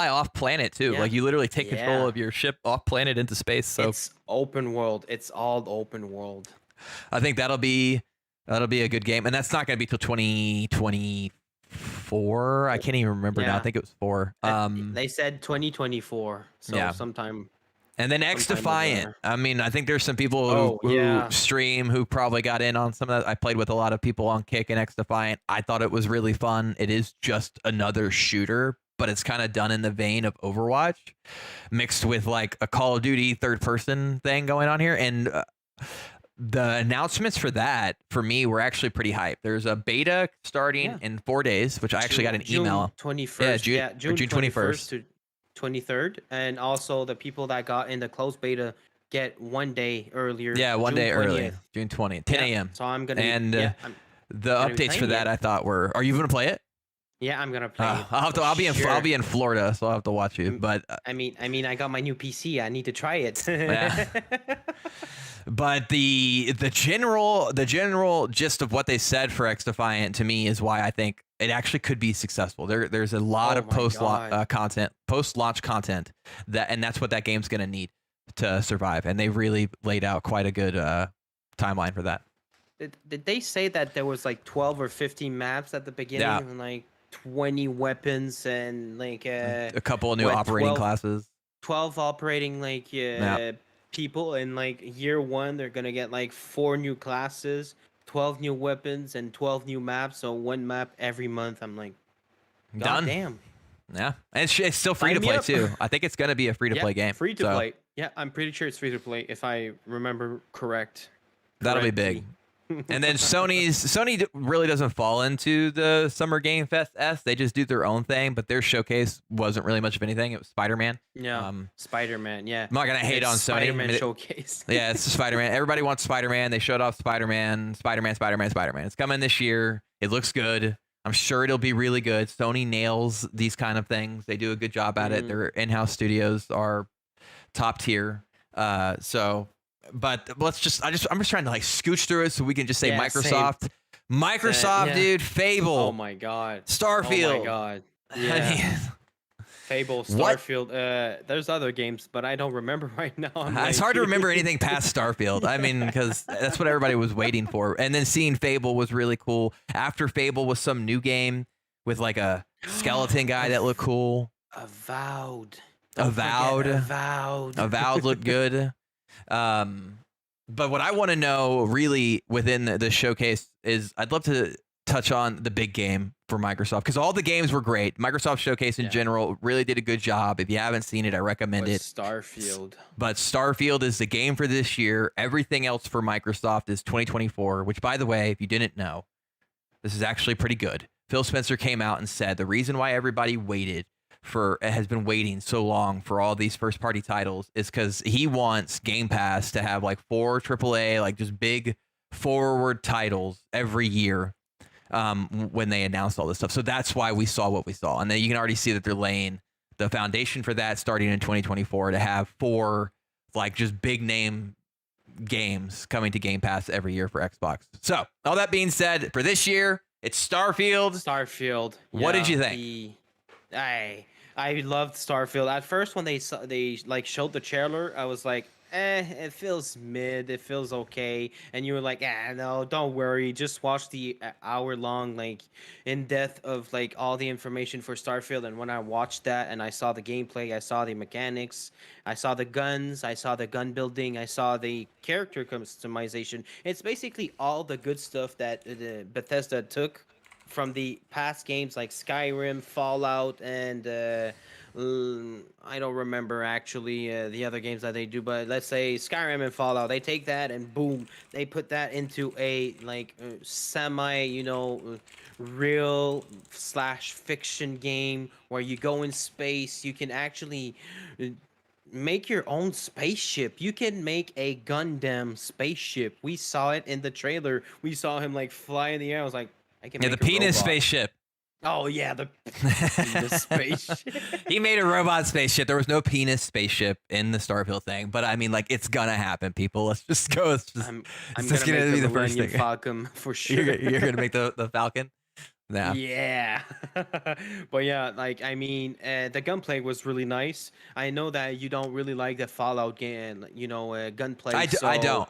ones.
off planet too.
Yeah.
Like you literally take control
Yeah.
of your ship off planet into space. So
It's open world. It's all open world.
I think that'll be a good game, and that's not going to be till 2024. I can't even remember now. I
Yeah.
think it was 4.
They said 2024. So
Yeah.
sometime.
And then X
sometime
Defiant.
over.
I mean, I think there's some people
Oh,
who
yeah.
stream who probably got in on some of that. I played with a lot of people on Kick and X Defiant. I thought it was really fun. It is just another shooter, but it's kind of done in the vein of Overwatch, mixed with like a Call of Duty third person thing going on here. And the announcements for that, for me, were actually pretty hype. There's a beta starting
Yeah.
in 4 days, which I actually got an email.
21st.
Yeah, June 21st.
to 23rd. And also the people that got in the closed beta get 1 day earlier.
Yeah, one
June
day early,
20th.
June 20th, 10
Yeah,
a.m.
So I'm gonna.
And,
yeah,
The
Gonna be
updates for
playing
that
it.
I thought were. Are you gonna play it?
Yeah, I'm gonna play it.
I'll have to.
for
I'll be in.
sure.
I'll be in Florida, so I'll have to watch you. But
I got my new PC. I need to try it.
yeah. But the general gist of what they said for X Defiant to me is why I think it actually could be successful. There's a lot
Oh
of
my God.
post launch content and that's what that game's gonna need to survive. And they really laid out quite a good timeline for that.
Did they say that there was like 12 or 15 maps at the beginning
Yeah.
and like 20 weapons and like
A couple of new
what,
operating
12
classes.
12 operating like people in like year 1 they're going to get like 4 new classes, 12 new weapons and 12 new maps, so one map every month. I'm like, God
Done.
damn.
Yeah, and it's still free to
Sign me
play
up.
too. I think it's gonna be a free to play game.
Free to
so
play. Yeah, I'm pretty sure it's free to play if I remember correct.
That'll be big. And then Sony really doesn't fall into the Summer Game Fest S. They just do their own thing, but their showcase wasn't really much of anything. It was Spider-Man.
Yeah. Spider-Man, yeah.
I'm not gonna hate on Sony.
Spider-Man showcase.
Yeah, it's Spider-Man. Everybody wants Spider-Man. They showed off Spider-Man. It's coming this year. It looks good. I'm sure it'll be really good. Sony nails these kind of things. They do a good job at it. Their in-house studios are top tier. But I'm just trying to like scooch through it so we can just say
Yeah,
Microsoft. Microsoft,
yeah.
dude, Fable.
Oh my God.
Starfield.
Oh my God.
I
Yeah.
mean,
Fable,
What?
Starfield. There's other games, but I don't remember right now.
it's hard to remember anything past Starfield. I mean, because that's what everybody was waiting for. And then seeing Fable was really cool. After Fable was some new game with like a skeleton guy that looked cool.
Avowed.
Avowed.
Avowed.
Avowed looked good. But what I want to know really within the showcase is I'd love to touch on the big game for Microsoft because all the games were great. Microsoft Showcase in general really did a good job. If you haven't seen it, I recommend it.
Starfield.
But Starfield is the game for this year. Everything else for Microsoft is 2024, which, by the way, if you didn't know, this is actually pretty good. Phil Spencer came out and said the reason why everybody has been waiting so long for all these first party titles is because he wants Game Pass to have like 4 AAA, like just big forward titles every year when they announced all this stuff. So that's why we saw what we saw. And then you can already see that they're laying the foundation for that starting in 2024 to have 4 like just big name games coming to Game Pass every year for Xbox. So all that being said, for this year, it's Starfield.
Starfield.
What did you think?
I loved Starfield. At first, when they like showed the trailer, I was like, it feels mid. It feels okay. And you were like, no, don't worry. Just watch the hour-long like in depth of like all the information for Starfield. And when I watched that and I saw the gameplay, I saw the mechanics, I saw the guns, I saw the gun building, I saw the character customization. It's basically all the good stuff that Bethesda took from the past games like Skyrim, Fallout, and I don't remember actually the other games that they do, but let's say Skyrim and Fallout, they take that and boom, they put that into a like semi, real / fiction game where you go in space. You can actually make your own spaceship. You can make a Gundam spaceship. We saw it in the trailer. We saw him like fly in the air. I was like, I can
Yeah,
make
the
a
penis
robot.
spaceship.
Oh yeah, the penis spaceship.
He made a robot spaceship. There was no penis spaceship in the Starfield thing, but I mean, like, it's gonna happen, people. Let's just go.
I'm
it's
gonna
just gonna
make
be
the
the first
Millennium
thing.
Falcon for sure.
You're gonna make the Falcon. Yeah.
Yeah. But yeah, like I mean, the gunplay was really nice. I know that you don't really like the Fallout game, gunplay.
I don't.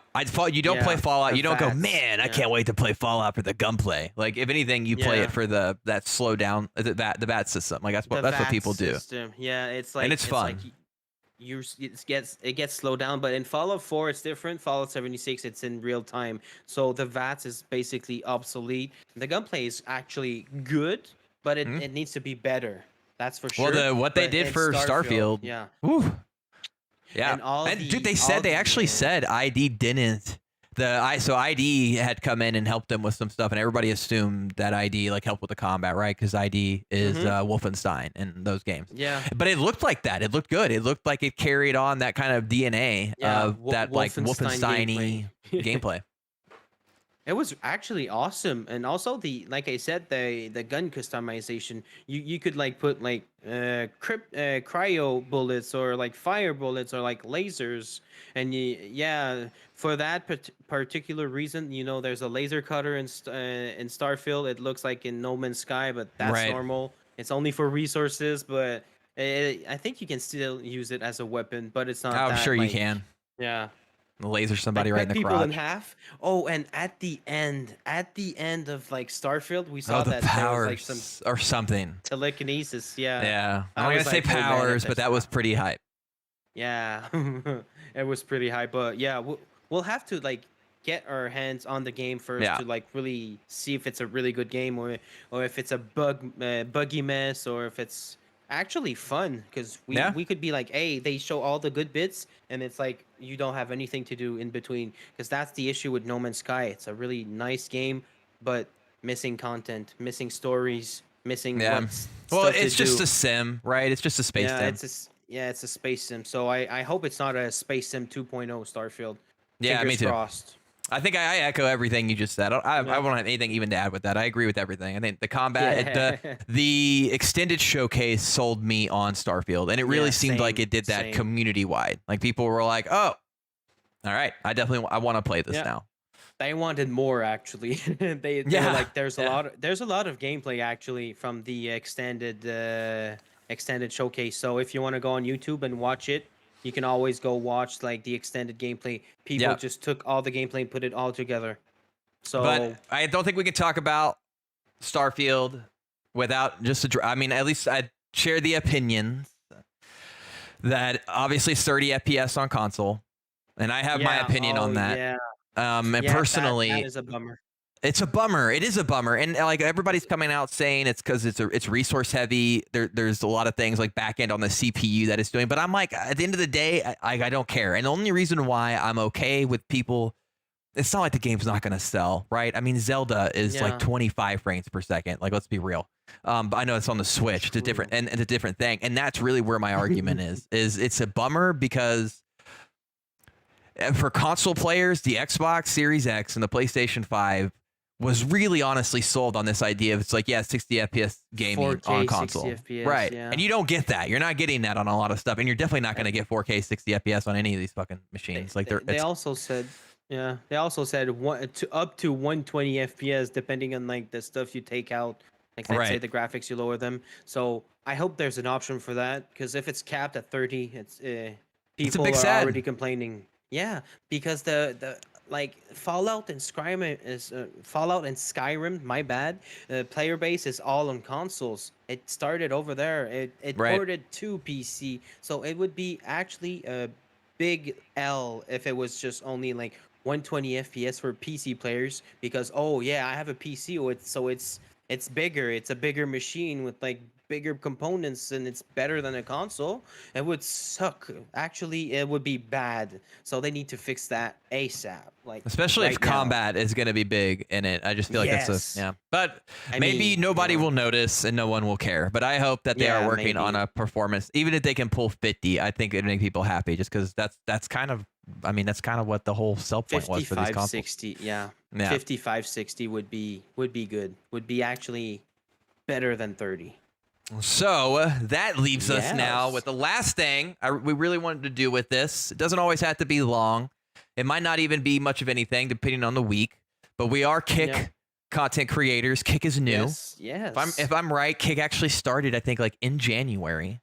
You don't play Fallout.
the
You don't go,
VATS,
man, I can't wait to play Fallout for the gunplay. Like, if anything, you play
Yeah.
it for that slow down the VAT system. Like that's what
VATS
people do.
system. Yeah, it's like
it's fun.
Like it gets slowed down, but in Fallout 4 it's different. Fallout 76 it's in real time, so the VATS is basically obsolete. The gunplay is actually good, but it needs to be better. That's for sure.
Well, what they
But
did
in
for Starfield,
yeah.
Woo. Yeah,
And
dude, they actually said ID didn't. So ID had come in and helped them with some stuff, and everybody assumed that ID like helped with the combat, right? Because ID is Wolfenstein in those games.
Yeah.
But it looked like that. It looked good. It looked like it carried on that kind of DNA of that like Wolfenstein-y gameplay.
It was actually awesome, and also the like I said, the gun customization. You could like put like cryo bullets or like fire bullets or like lasers, and yeah, for that particular reason, there's a laser cutter in Starfield. It looks like in No Man's Sky, but that's
Right.
normal. It's only for resources, but I think you can still use it as a weapon, but it's not
I'm sure
that
you
like
can.
yeah.
Laser somebody
Like
right in
cut
the
people in
crotch.
half. Oh, and at the end of like Starfield, we
Oh,
saw
the
that there was like some
powers or something.
telekinesis. Yeah,
Yeah. I'm
I
not gonna
was
say
like, oh man, if
powers, but
there's
that was pretty hype.
yeah, it was pretty high. But yeah, we'll have to like get our hands on the game first
Yeah.
to like really see if it's a really good game or if it's a buggy mess or if it's actually fun because we
Yeah.
we could be like, hey, they show all the good bits and it's like you don't have anything to do in between because that's the issue with No Man's Sky. It's a really nice game, but missing content, missing stories, missing
Yeah.
what's
Well,
stuff to
it's just
do.
a sim, right? It's just a space
Yeah,
sim.
it's a space sim. So I hope it's not a space sim 2.0 Starfield.
Yeah, me
Fingers
too.
crossed.
I think I echo everything you just said. I
Yeah.
won't have anything even to add with that. I agree with everything. I think the combat,
Yeah.
the extended showcase sold me on Starfield, and it really
Yeah,
seemed like
same,
it did that
same.
community wide. Like people were like, "Oh, all right, I want to play this
Yeah.
now."
They wanted more actually. They were
Yeah,
like there's a
yeah.
lot of gameplay actually from the extended showcase. So if you want to go on YouTube and watch it, you can always go watch like the extended gameplay. People
Yeah.
just took all the gameplay and put it all together.
But
So
I don't think we can talk about Starfield without just I mean, at least I share the opinions that obviously it's 30 FPS on console, and I have my
yeah,
opinion
oh
on that.
yeah.
And
Yeah, that
personally,
is a bummer.
it's a bummer. It is a bummer, and like everybody's coming out saying it's because it's resource heavy. There's a lot of things like back end on the CPU that it's doing, but I'm like, at the end of the day, I don't care. And the only reason why I'm okay with people, it's not like the game's not going to sell, right? I mean, Zelda is like
Yeah.
25 frames per second. Like, let's be real. But I know it's on the Switch. It's a different
True.
and it's a different thing, and that's really where my argument is it's a bummer because for console players, the Xbox Series X and the PlayStation 5 was really honestly sold on this idea of it's like, yeah, 60 FPS gaming
4K
on
60
console.
FPS,
Right.
yeah.
And you don't get that. You're not getting that on a lot of stuff. And you're definitely not going to get 4K 60 FPS on any of these fucking machines. Like
They
it's
also said, yeah, they also said up to 120 FPS depending on like the stuff you take out. Like let's say
right.
the graphics, you lower them. So I hope there's an option for that because if it's capped at 30,
It's a
people
big
are
sad.
already complaining. Yeah, because the like Fallout and Skyrim, my bad. Player base is all on consoles. It started over there. It
Right.
ported to PC, so it would be actually a big L if it was just only like 120 FPS for PC players. Because oh yeah, I have a PC, so it's bigger. It's a bigger machine with like bigger components, and it's better than a console. It would suck. Actually, it would be bad. So they need to fix that ASAP. Like
Especially if
right now.
combat is going to be big in it. I just feel like that's
Yes.
yeah. But
I
maybe
mean,
nobody
yeah.
will notice and no one will care. But I hope that they are
Yeah,
working on
maybe.
a performance. Even if they can pull 50, I think it'd make people happy just because that's kind of, I mean, that's kind of what the whole sell point was for these
55,
consoles.
60. Yeah.
Yeah.
55, 60 would be good. Would be actually better than 30.
So that leaves us now
Yes.
with the last thing we really wanted to do with this. It doesn't always have to be long. It might not even be much of anything, depending on the week. But we are Kick
Yeah.
content creators. Kick is new.
Yes. Yes.
If I'm right, Kick actually started, I think, like in January.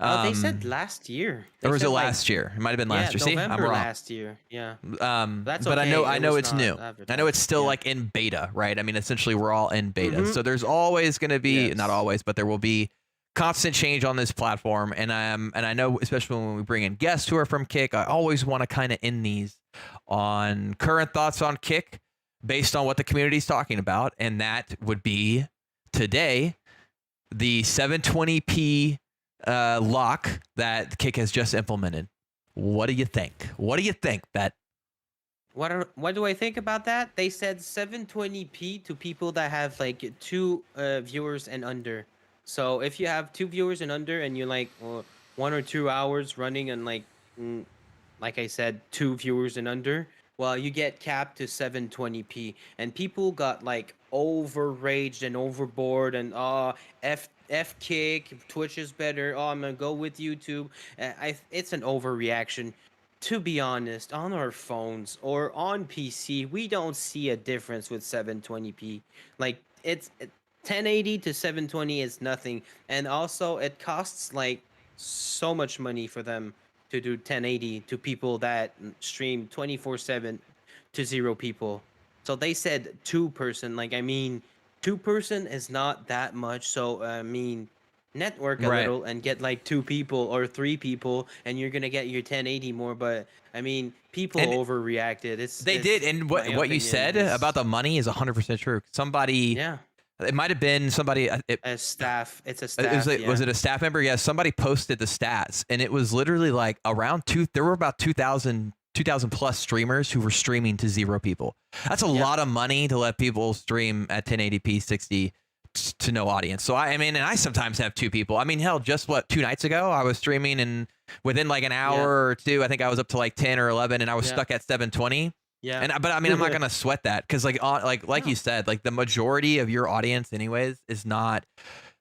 Oh, they said last year.
Or was it
said, like,
last year? It might have been last year.
Yeah,
See,
November
I'm wrong.
last year. Yeah. That's
But
okay.
I
It
know
was
it's
not
new. I know
advertised.
it's still
Yeah.
like in beta, right? I mean, essentially, we're all in beta.
Mhm.
So there's always going to be,
Yes.
not always, but there will be constant change on this platform. And I know, especially when we bring in guests who are from Kick, I always want to kind of end these on current thoughts on Kick based on what the community is talking about. And that would be today, the 720p lock that Kick has just implemented. What do you think? What do you think, Bet?
What do I think about that? They said 720p to people that have like 2 viewers and under. So if you have 2 viewers and under, and you're like 1 or 2 hours running, and like I said, 2 viewers and under, well, you get capped to 720p, and people got like overraged and overboard, and f kick, Twitch is better. Oh, I'm gonna go with YouTube. It's an overreaction. To be honest, on our phones or on PC, we don't see a difference with 720p. Like 1080 to 720 is nothing, and also it costs like so much money for them to do 1080 to people that stream 24/7 to zero people. So they said two-person. Like, I mean, two-person is not that much. So I mean, network a
Right.
little and get like two people or three people, and you're gonna get your 1080 more. But I mean, people
And
overreacted.
they did, and
My
what you
opinion
said
is
about the money is 100% true. Somebody,
yeah,
it might have been somebody.
a staff. It's a
It was
staff.
was
Yeah,
it a staff member? Yeah, somebody posted the stats, and it was literally like around two. There were about 2,000 plus streamers who were streaming to zero people. That's a
Yeah.
lot of money to let people stream at 1080p 60 to no audience. So I mean, and I sometimes have two people. I mean, hell, just 2 nights ago, I was streaming, and within like an hour or two, I think I was up to like 10 or 11, and I was
Yeah.
stuck at 720.
yeah.
And but I mean, I'm not gonna sweat that because like
No.
you said, like the majority of your audience, anyways, is not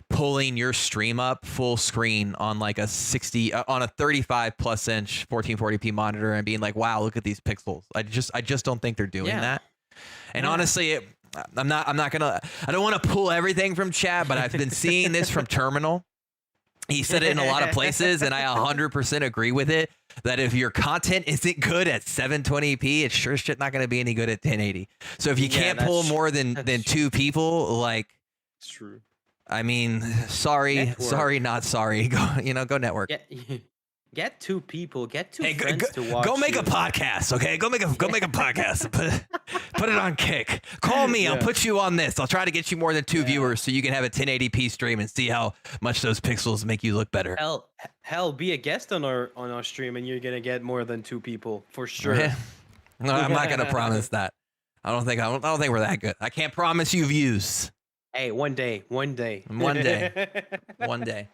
pulling your stream up full screen on like a 60 on a 35 plus inch 1440p monitor and being like, wow, look at these pixels. I just don't think they're doing
Yeah.
that. And
Yeah.
honestly, I'm not gonna, I don't want to pull everything from chat, but I've been seeing this from Terminal. He said it in a lot of places, and I 100% agree with it, that if your content isn't good at 720p, it's sure shit not going to be any good at 1080. So if you
Yeah,
can't
that's
pull
tr-
more than
that's
two people, like,
It's true.
I mean, sorry,
Network.
not sorry. Go network.
Get two people. Get two
Hey,
friends to watch.
go make
you.
a podcast, okay? Go make a podcast. Put it on Kick. Call me. I'll
Yeah.
put you on this. I'll try to get you more than two viewers so you can have a 1080p stream and see how much those pixels make you look better.
Hell, be a guest on our stream, and you're gonna get more than two people for sure.
No, I'm not gonna promise that. I don't think we're that good. I can't promise you views.
Hey, one day.
One day. One day.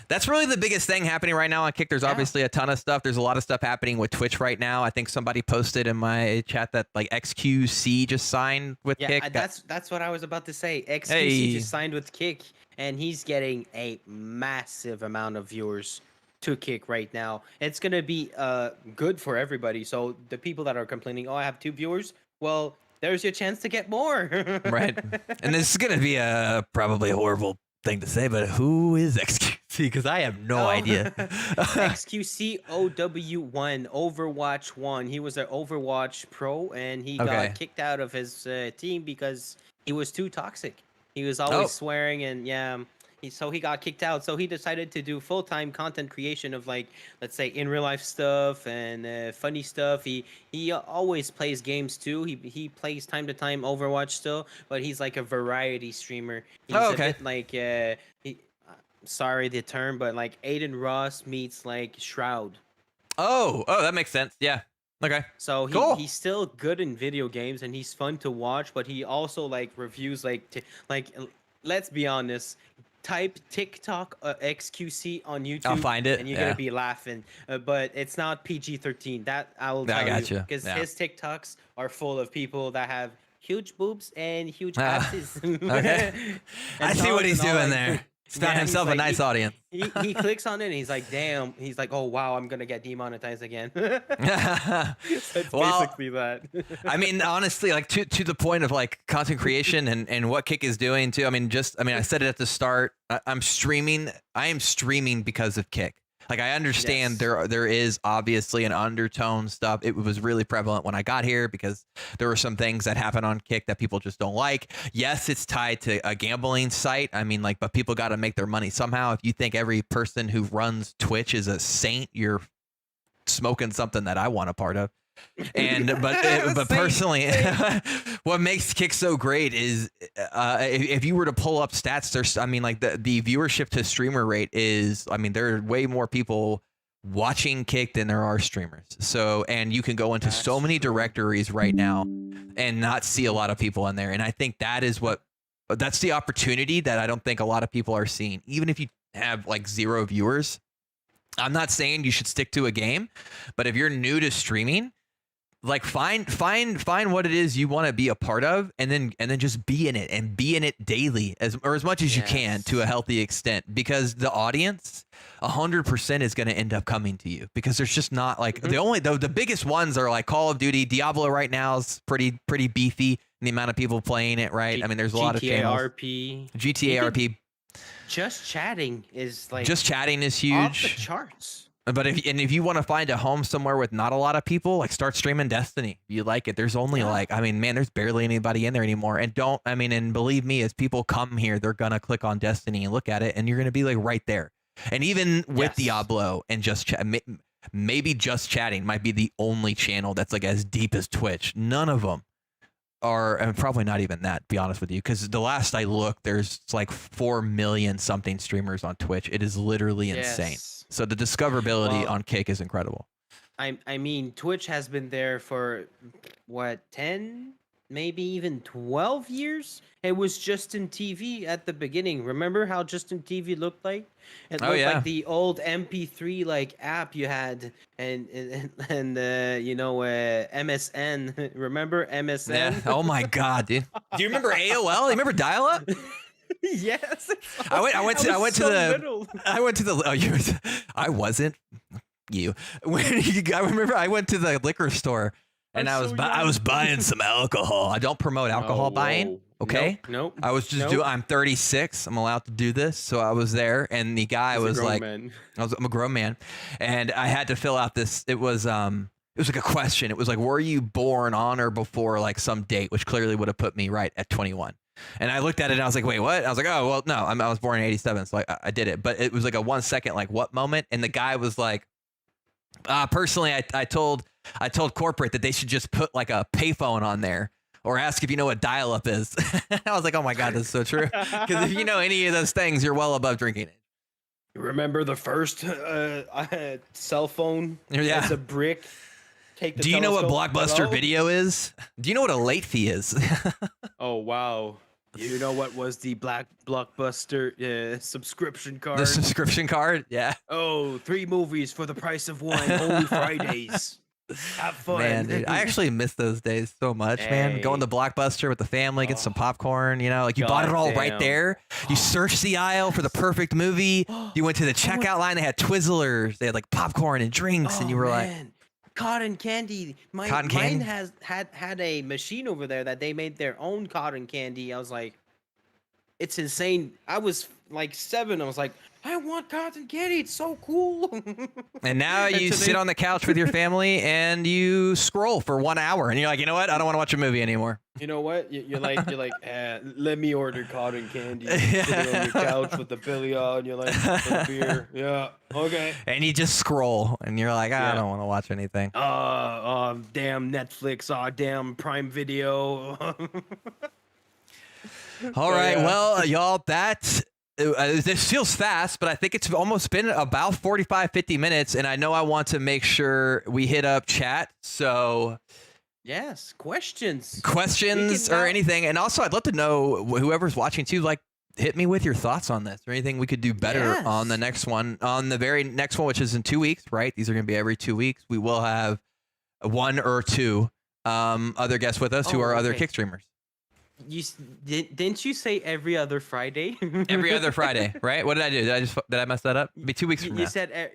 That's really the biggest thing happening right now on Kick. There's obviously a ton of stuff. There's a lot of stuff happening with Twitch right now. I think somebody posted in my chat that like XQC just signed with
Yeah,
Kick.
that's what I was about to say. XQC
Hey.
just signed with Kick, and he's getting a massive amount of viewers to Kick right now. It's gonna be good for everybody. So the people that are complaining, oh, I have two viewers, well, there's your chance to get more.
Right. And this is gonna be probably a horrible thing to say, but who is XQC? Because I have no idea.
XQC OW1 Overwatch 1. He was an Overwatch pro, and he
Okay.
got kicked out of his team because he was too toxic. He was always swearing, and so he got kicked out. So he decided to do full-time content creation of, like, let's say, in real life stuff and funny stuff. He always plays games too. He plays time to time Overwatch still, but he's like a variety streamer. He's a bit like sorry the term, but like Aiden Ross meets like Shroud.
Oh, that makes sense. Yeah. Okay.
So
Cool.
he's still good in video games, and he's fun to watch, but he also like reviews let's be honest, type TikTok XQC on YouTube.
I'll find it.
and you're gonna be laughing. But it's not PG-13. That I will
I
tell
got
you,
you.
because
Yeah.
his TikToks are full of people that have huge boobs and huge asses.
Okay. I
And
see what he's
tongues and all
doing
that.
there. He's found
Yeah,
himself a
like,
nice audience.
he clicks on it and he's like, damn. He's like, oh wow, I'm gonna get demonetized again. It's
Well,
basically that.
I mean, honestly, like to the point of like content creation and what Kick is doing too. I mean, I said it at the start. I am streaming because of Kick. Like, I understand
Yes.
there is obviously an undertone stuff. It was really prevalent when I got here because there were some things that happen on Kick that people just don't like. Yes, it's tied to a gambling site. I mean, like, but people got to make their money somehow. If you think every person who runs Twitch is a saint, you're smoking something that I want a part of. And but personally, what makes Kick so great is if you were to pull up stats, there's, I mean, like the viewership to streamer rate is, I mean, there are way more people watching Kick than there are streamers. So, and you can go into so many directories right now and not see a lot of people in there. And I think that's the opportunity that I don't think a lot of people are seeing. Even if you have like 0 viewers, I'm not saying you should stick to a game, but if you're new to streaming, like find what it is you want to be a part of, and then just be in it, and be in it daily as much as you can to a
Yes.
healthy extent, because the audience 100% is going to end up coming to you, because there's just not like the biggest ones are like Call of Duty. Diablo right now is pretty beefy in the amount of people playing it, right? I mean, there's a lot of
GTA
channels.
RP.
GTA
Even
RP.
Just chatting is like
Just chatting is
off the
huge.
charts.
But if you want to find a home somewhere with not a lot of people, like start streaming Destiny. If you like it. There's only
Yeah.
like, I mean, man, there's barely anybody in there anymore. And and believe me, as people come here, they're gonna click on Destiny and look at it, and you're gonna be like right there. And even with
Yes.
Diablo and just chat, maybe just chatting might be the only channel that's like as deep as Twitch. None of them are, and probably not even that, to be honest with you, because the last I looked, there's like 4 million something streamers on Twitch. It is literally insane.
Yes.
So the discoverability
Well,
on Kick is incredible.
I mean, Twitch has been there for what, 10, maybe even 12 years? It was Justin TV at the beginning. Remember how Justin TV looked like? It
Oh,
looked
yeah.
like the old MP3 like app you had, and MSN. Remember MSN?
Yeah. Oh my God, dude. Do you remember AOL? You remember dial-up?
Yes.
I went to
was
the
so little.
I wasn't you. I remember I went to the liquor store, and
I'm
I was
so
I was
young.
buying some alcohol. I don't promote alcohol
Oh,
buying.
whoa.
Okay.
Nope.
I was just I'm 36. I'm allowed to do this, so I was there, and the guy
He's a
was
grown
like,
man.
I'm a grown man, and I had to fill out this. It was like a question. It was like, were you born on or before like some date, which clearly would have put me right at 21. And I looked at it and I was like, wait, what? I was like, oh, well, no, I was born in 87. So I did it. But it was like a 1 second, like what moment? And the guy was like, personally, I told corporate that they should just put like a payphone on there, or ask if you know what dial up is. I was like, oh my God, that's so true. Because if you know any of those things, you're well above drinking age.
Remember the first cell phone?
Yeah.
It's a brick. Take the
Do you know what
telescope.
Blockbuster
Hello?
Video is? Do you know what a late fee is?
Oh, wow. You know what was the Blockbuster subscription card?
The subscription card? Yeah.
Oh, 3 movies for the price of 1. Only Fridays. Have fun.
Man, dude, I actually miss those days so much, man. Going to
Hey.
Blockbuster with the family, get some
Oh.
popcorn, like you bought it all right
Goddamn.
there. You searched the aisle for the perfect movie. You went to the checkout line, they had Twizzlers, they had like popcorn and drinks, and you were like,
man. Cotton candy.
Cotton
Mine
candy?
has had a machine over there that they made their own cotton candy. I was like, it's insane. I was like 7. I was like, I want cotton candy. It's so cool.
and now
And
you
today-
sit on the couch with your family and you scroll for 1 hour, and you're like, you know what? I don't want to watch a movie anymore.
You know what? You're like, let me order cotton candy. Sitting on your couch with the billy on. You're like, "And beer. Yeah. Okay.
And you just scroll, and you're like, I
Yeah.
don't want to watch anything.
Damn Netflix. Damn Prime Video.
All right,
yeah.
well, y'all, this feels fast, but I think it's almost been about 45, 50 minutes, and I know I want to make sure we hit up chat. So
Yes. Questions.
questions
now-
or anything, and also I'd love to know whoever's watching too, like, hit me with your thoughts on this or anything we could do better on the
Yes.
next one, on the very next one, which is in 2 weeks, right? These are going to be every 2 weeks. We will have 1 or 2 other guests with us who
Oh,
are other
okay.
Kick streamers.
Didn't you say every other Friday?
Every other Friday, right? What did I do? Did I mess that up? It'll be 2 weeks from
You
now.
said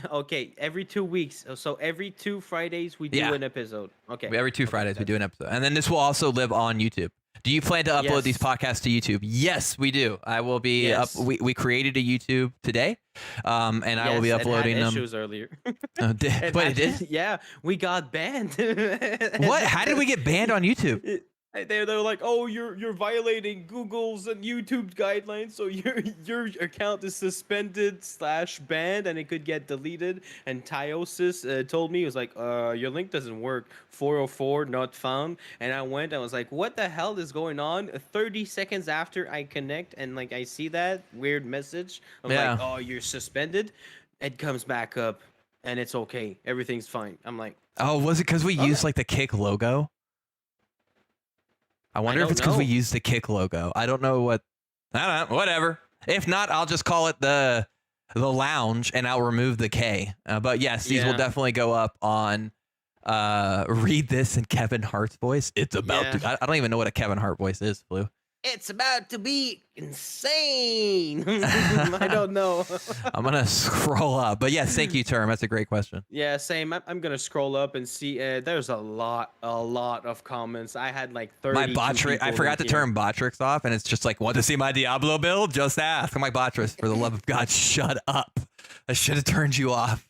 okay, every 2 weeks. So every 2 Fridays we do
Yeah.
an episode. Okay.
Every 2 Fridays we do an episode, and then this will also live on YouTube. Do you plan to upload these
Yes.
podcasts to YouTube? Yes, we do. I will be
Yes.
up. We created a YouTube today, and I will be
Yes,
uploading
it had
them.
issues earlier.
Wait, it did?
Yeah, we got banned.
What? How did we get banned on YouTube?
They were like, oh, you're violating Google's and YouTube's guidelines, so your account is suspended / banned, and it could get deleted. And Tyosis told me, he was like, your link doesn't work. 404 not found. And I was like, what the hell is going on? 30 seconds after I connect and like I see that weird message, I'm like, oh, you're suspended. It comes back up, and it's okay. Everything's fine. I'm like,
Oh, was it because we used like the Kick logo? I wonder if
don't
it's because we
know.
used the Kick logo. I don't know what. I don't know. Whatever. If not, I'll just call it the lounge, and I'll remove the K. But yes, these will
Yeah.
definitely go up on read this in Kevin Hart's voice. It's about
Yeah.
to. I don't even know what a Kevin Hart voice is, Flu.
It's about to be insane. I don't know.
I'm gonna scroll up, but yes, thank you, Term. That's a great question.
Yeah, same. I'm gonna scroll up and see. There's a lot of comments. I had like 30.
My Botrix, I forgot to turn Botrix off, and it's just like, want to see my Diablo build? Just ask. I'm like, Botrix, for the love of God, shut up. I should have turned you off.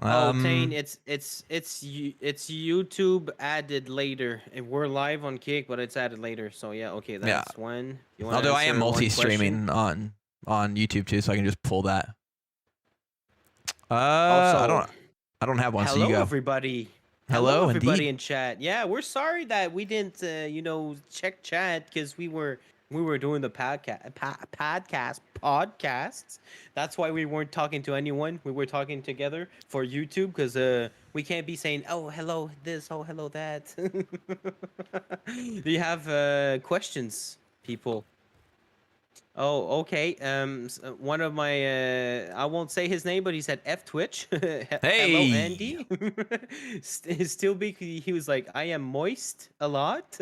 Oh, Tane, it's YouTube added later. And we're live on Kick, but it's added later. So yeah, okay, that's one. You wanna
Although I am
answer one
multi-streaming
question?
on YouTube too, so I can just pull that.
Also,
I don't have one.
hello,
so you go. Hello,
Hello, everybody
indeed.
in chat. Yeah, we're sorry that we didn't, check chat because we were doing the podcasts. That's why we weren't talking to anyone. We were talking together for YouTube because we can't be saying, oh, hello this, oh, hello that. Do you have questions, people? Oh, okay. One of my I won't say his name, but he said F Twitch. Hello,
Hey.
Andy. Still be. He was like, I am moist a lot.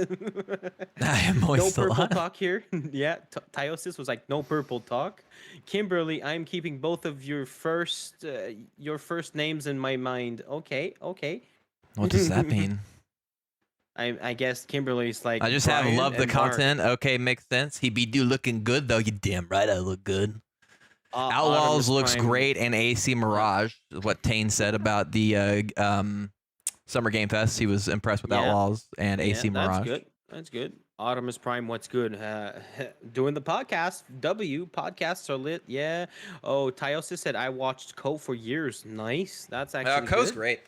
I am moist
No
a
purple
lot.
talk here. Yeah, Tyosis was like, no purple talk. Kimberly, I'm keeping both of your first names in my mind. Okay.
What does that mean?
I guess Kimberly's like.
I just
Brian
have love the
and Mark.
content. Okay, makes sense. He be looking good though. You damn right I look good. Outlaws
Optimus
looks
Prime.
great, and AC Mirage is what Tane said about the Summer Game Fest. He was impressed with
Yeah.
Outlaws and AC Mirage.
That's good. Optimus Prime, what's good? Doing the podcast. Podcasts are lit. Yeah. Oh, Tyosis said I watched Co for years. Nice. That's actually
Co's
good.
great.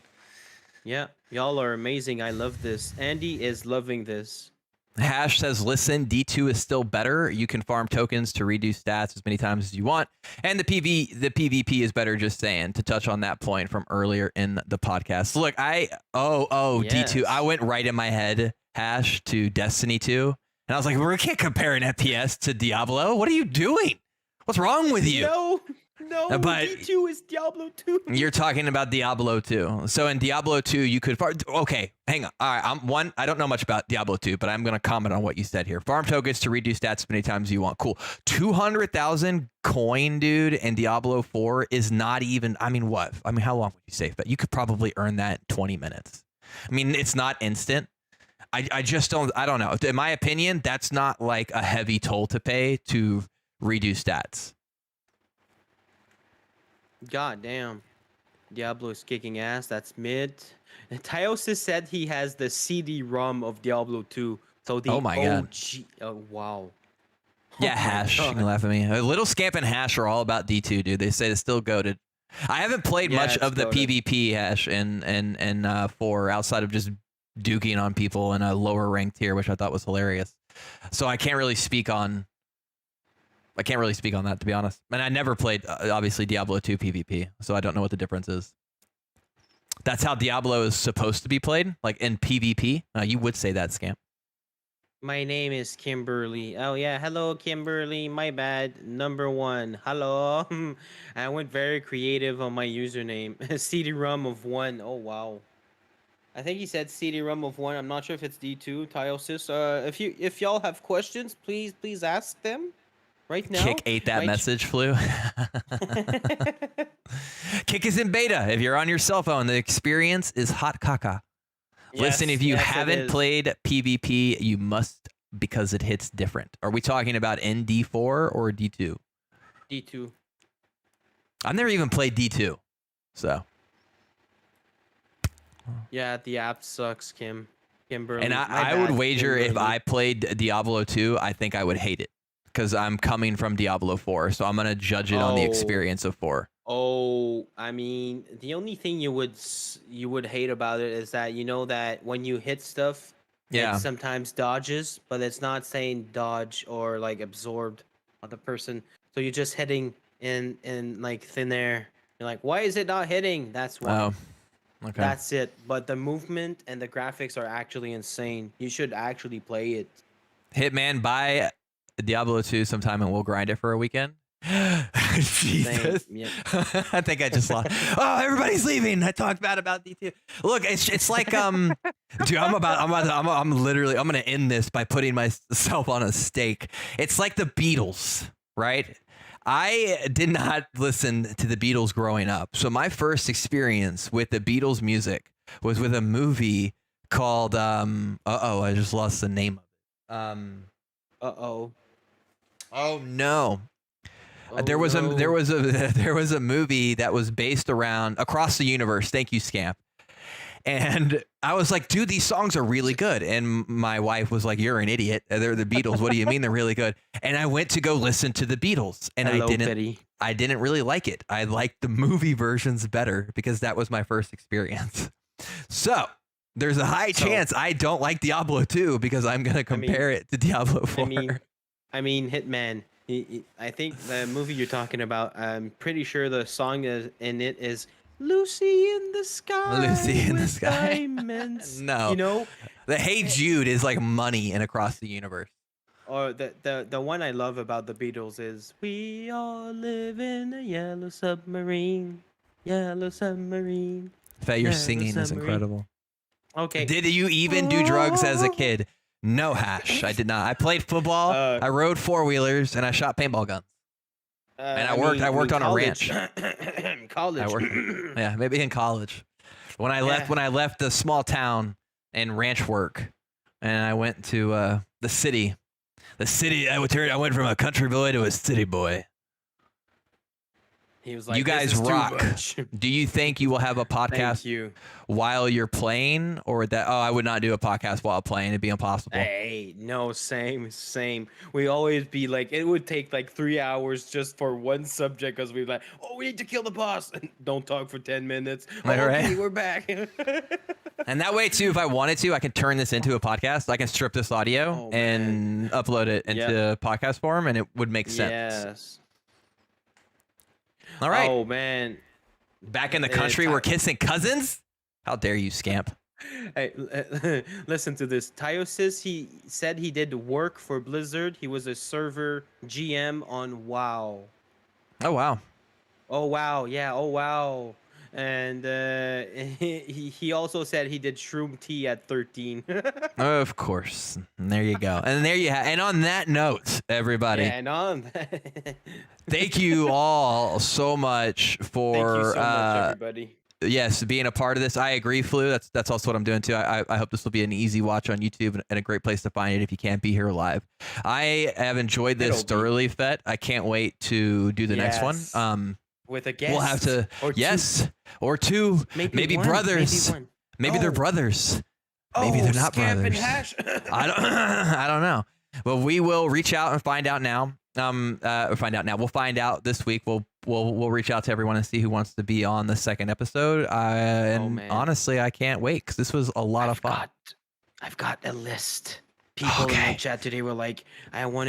Yeah, y'all are amazing. I love this. Andy is loving this.
Hash says, listen, D2 is still better. You can farm tokens to reduce stats as many times as you want. And the PvP is better, just saying, to touch on that point from earlier in the podcast. Look, D2.
Yes.
I went right in my head, Hash, to Destiny 2. And I was like, we can't compare an FPS to Diablo. What are you doing? What's wrong with you?
No,
But-
D2 is Diablo 2.
You're talking about Diablo 2. So in Diablo 2, you could farm. Okay, hang on. All right, I don't know much about Diablo 2, but I'm going to comment on what you said here. Farm tokens to reduce stats as many times as you want. Cool. 200,000 coin, dude, and Diablo 4 is not even. I mean, what? I mean, how long would you save that? You could probably earn that in 20 minutes. I mean, it's not instant. I just don't. I don't know. In my opinion, that's not like a heavy toll to pay to reduce stats.
God damn. Diablo is kicking ass. That's mid. Tyosis said he has the CD-ROM of Diablo 2. So the
Oh my God.
OG. Oh, wow.
Yeah,
Oh my
Hash. You
God.
can laugh at me. Little Scamp and Hash are all about D2, dude. They say it's still goated. I haven't played
Yeah,
much
it's
of the
goated.
PvP, Hash, and 4 outside of just duking on people in a lower rank tier, which I thought was hilarious. So I can't really speak on that, to be honest. And I never played, obviously, Diablo 2 PvP, so I don't know what the difference is. That's how Diablo is supposed to be played, like in PvP. You would say that, Scamp.
My name is Kimberly. Oh, yeah. Hello, Kimberly. My bad. Number 1. Hello. I went very creative on my username. CD-ROM of 1. Oh, wow. I think he said CD-ROM of 1. I'm not sure if it's D2. Tyosis. If y'all have questions, please ask them right now.
Kick ate that
My-
message, Flu. Kick is in beta. If you're on your cell phone, the experience is hot caca. Listen, if you
Yes, it
haven't
is.
played PvP, you must, because it hits different. Are we talking about ND4 or D2?
D2.
I've never even played D2. So,
Yeah, the app sucks, Kimberly.
and
My
I would
bad,
wager if
Kimberly.
I played Diablo 2, I think I would hate it because I'm coming from Diablo 4. So I'm going to judge it on the
Oh.
experience of 4.
Oh, I mean, the only thing you would hate about it is that you know that when you hit stuff,
Yeah.
it sometimes dodges, but it's not saying dodge or like absorbed on the person. So you're just hitting in like thin air. You're like, why is it not hitting? That's why.
Oh, okay.
That's it. But the movement and the graphics are actually insane. You should actually play it.
Hitman, buy Diablo 2 sometime and we'll grind it for a weekend. Jesus.
Yep.
I think I just lost. Oh, everybody's leaving. I talked bad about D2. Look, it's like dude, I'm gonna end this by putting myself on a stake. It's like the Beatles, right? I did not listen to the Beatles growing up. So my first experience with the Beatles music was with a movie called I just lost the name of it.
Uh-oh.
Oh no.
Oh,
There was
no.
a movie that was based around Across the Universe. Thank you, Scamp. And I was like, dude, these songs are really good. And my wife was like, you're an idiot. They're the Beatles. What do you mean they're really good? And I went to go listen to the Beatles, and
Hello, Betty.
I didn't really like it. I liked the movie versions better because that was my first experience. So there's a high chance I don't like Diablo 2 because I'm going to compare it to Diablo 4.
I mean, Hitman. I think the movie you're talking about, I'm pretty sure the song in it is Lucy in the Sky.
Lucy in the
with
Sky.
Diamonds.
No.
You know?
The Hey Jude is like money in Across the Universe.
Or the one I love about the Beatles is We all live in a yellow submarine. Yellow submarine.
That your
Yeah, the
singing is
submarine.
incredible.
Okay.
Did you even do drugs as a kid? No, Hash. I did not. I played football. I rode four-wheelers, and I shot paintball guns. And I worked on a ranch.
College.
I worked, yeah, maybe in college. When I left the small town and ranch work, and I went to the city. The city. I went from a country boy to a city boy.
He was like,
you guys
"This is too
rock."
much."
Do you think you will have a
Thank
podcast
you.
while you're playing, or that? Oh, I would not do a podcast while playing. It'd be impossible.
Hey, no, same. We always be like, it would take like 3 hours just for one subject because we're like, oh, we need to kill the boss. Don't talk for 10 minutes. Oh,
Right,
okay,
right.
we're back.
And that way too, if I wanted to, I can turn this into a podcast. I can strip this audio
Oh,
and upload it into podcast form, and it would make sense.
Yes.
All right.
Oh man.
Back in the country, we're kissing cousins. How dare you, scamp?
Hey, listen to this. Tayo says he said he did work for Blizzard. He was a server GM on WoW.
Oh wow.
Oh wow, yeah. Oh wow. And he also said he did shroom tea at 13.
Of course. And there you go. And there you have. And on that note, everybody,
Yeah, and on that.
thank you all so much for
Thank you so much, everybody.
yes, being a part of this. I agree, Flu. That's also what I'm doing too. I hope this will be an easy watch on YouTube and a great place to find it if you can't be here live. I have enjoyed this thoroughly, Fet. I can't wait to do the next one.
With a guest.
We'll have to
or two.
or two, maybe
one,
brothers.
Maybe, one.
Maybe they're brothers. Maybe they're not
Scamp and
brothers.
Hash.
I don't know. But we will reach out and find out now. We'll find out this week. We'll reach out to everyone and see who wants to be on the second episode. And honestly, I can't wait because this was a lot of fun.
I've got a list. People in the chat today were like, I want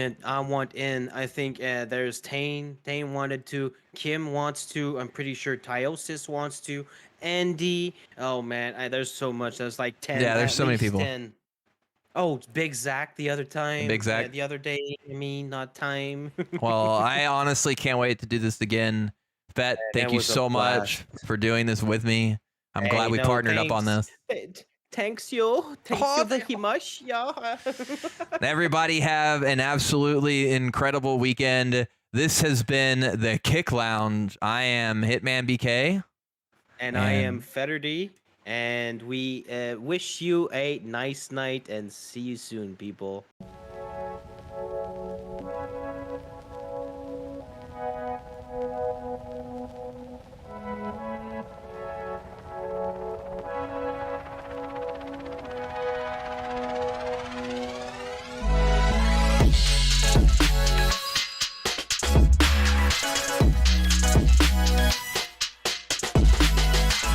in. I think there's Tane. Tane wanted to. Kim wants to. I'm pretty sure Tyosis wants to. Andy. Oh man, there's so much. There's like 10.
Yeah, there's so many people.
10. Oh, it's Big Zach the other time.
Big Zach.
The other day. I mean, not time.
Well, I honestly can't wait to do this again. Bet, thank you so much for doing this with me. I'm glad we partnered up on this.
Thanks you. Thanks you very much. Yeah.
Everybody have an absolutely incredible weekend. This has been the Kick Lounge. I am Hitman BK.
And I am Fetterdy. And we wish you a nice night and see you soon, people.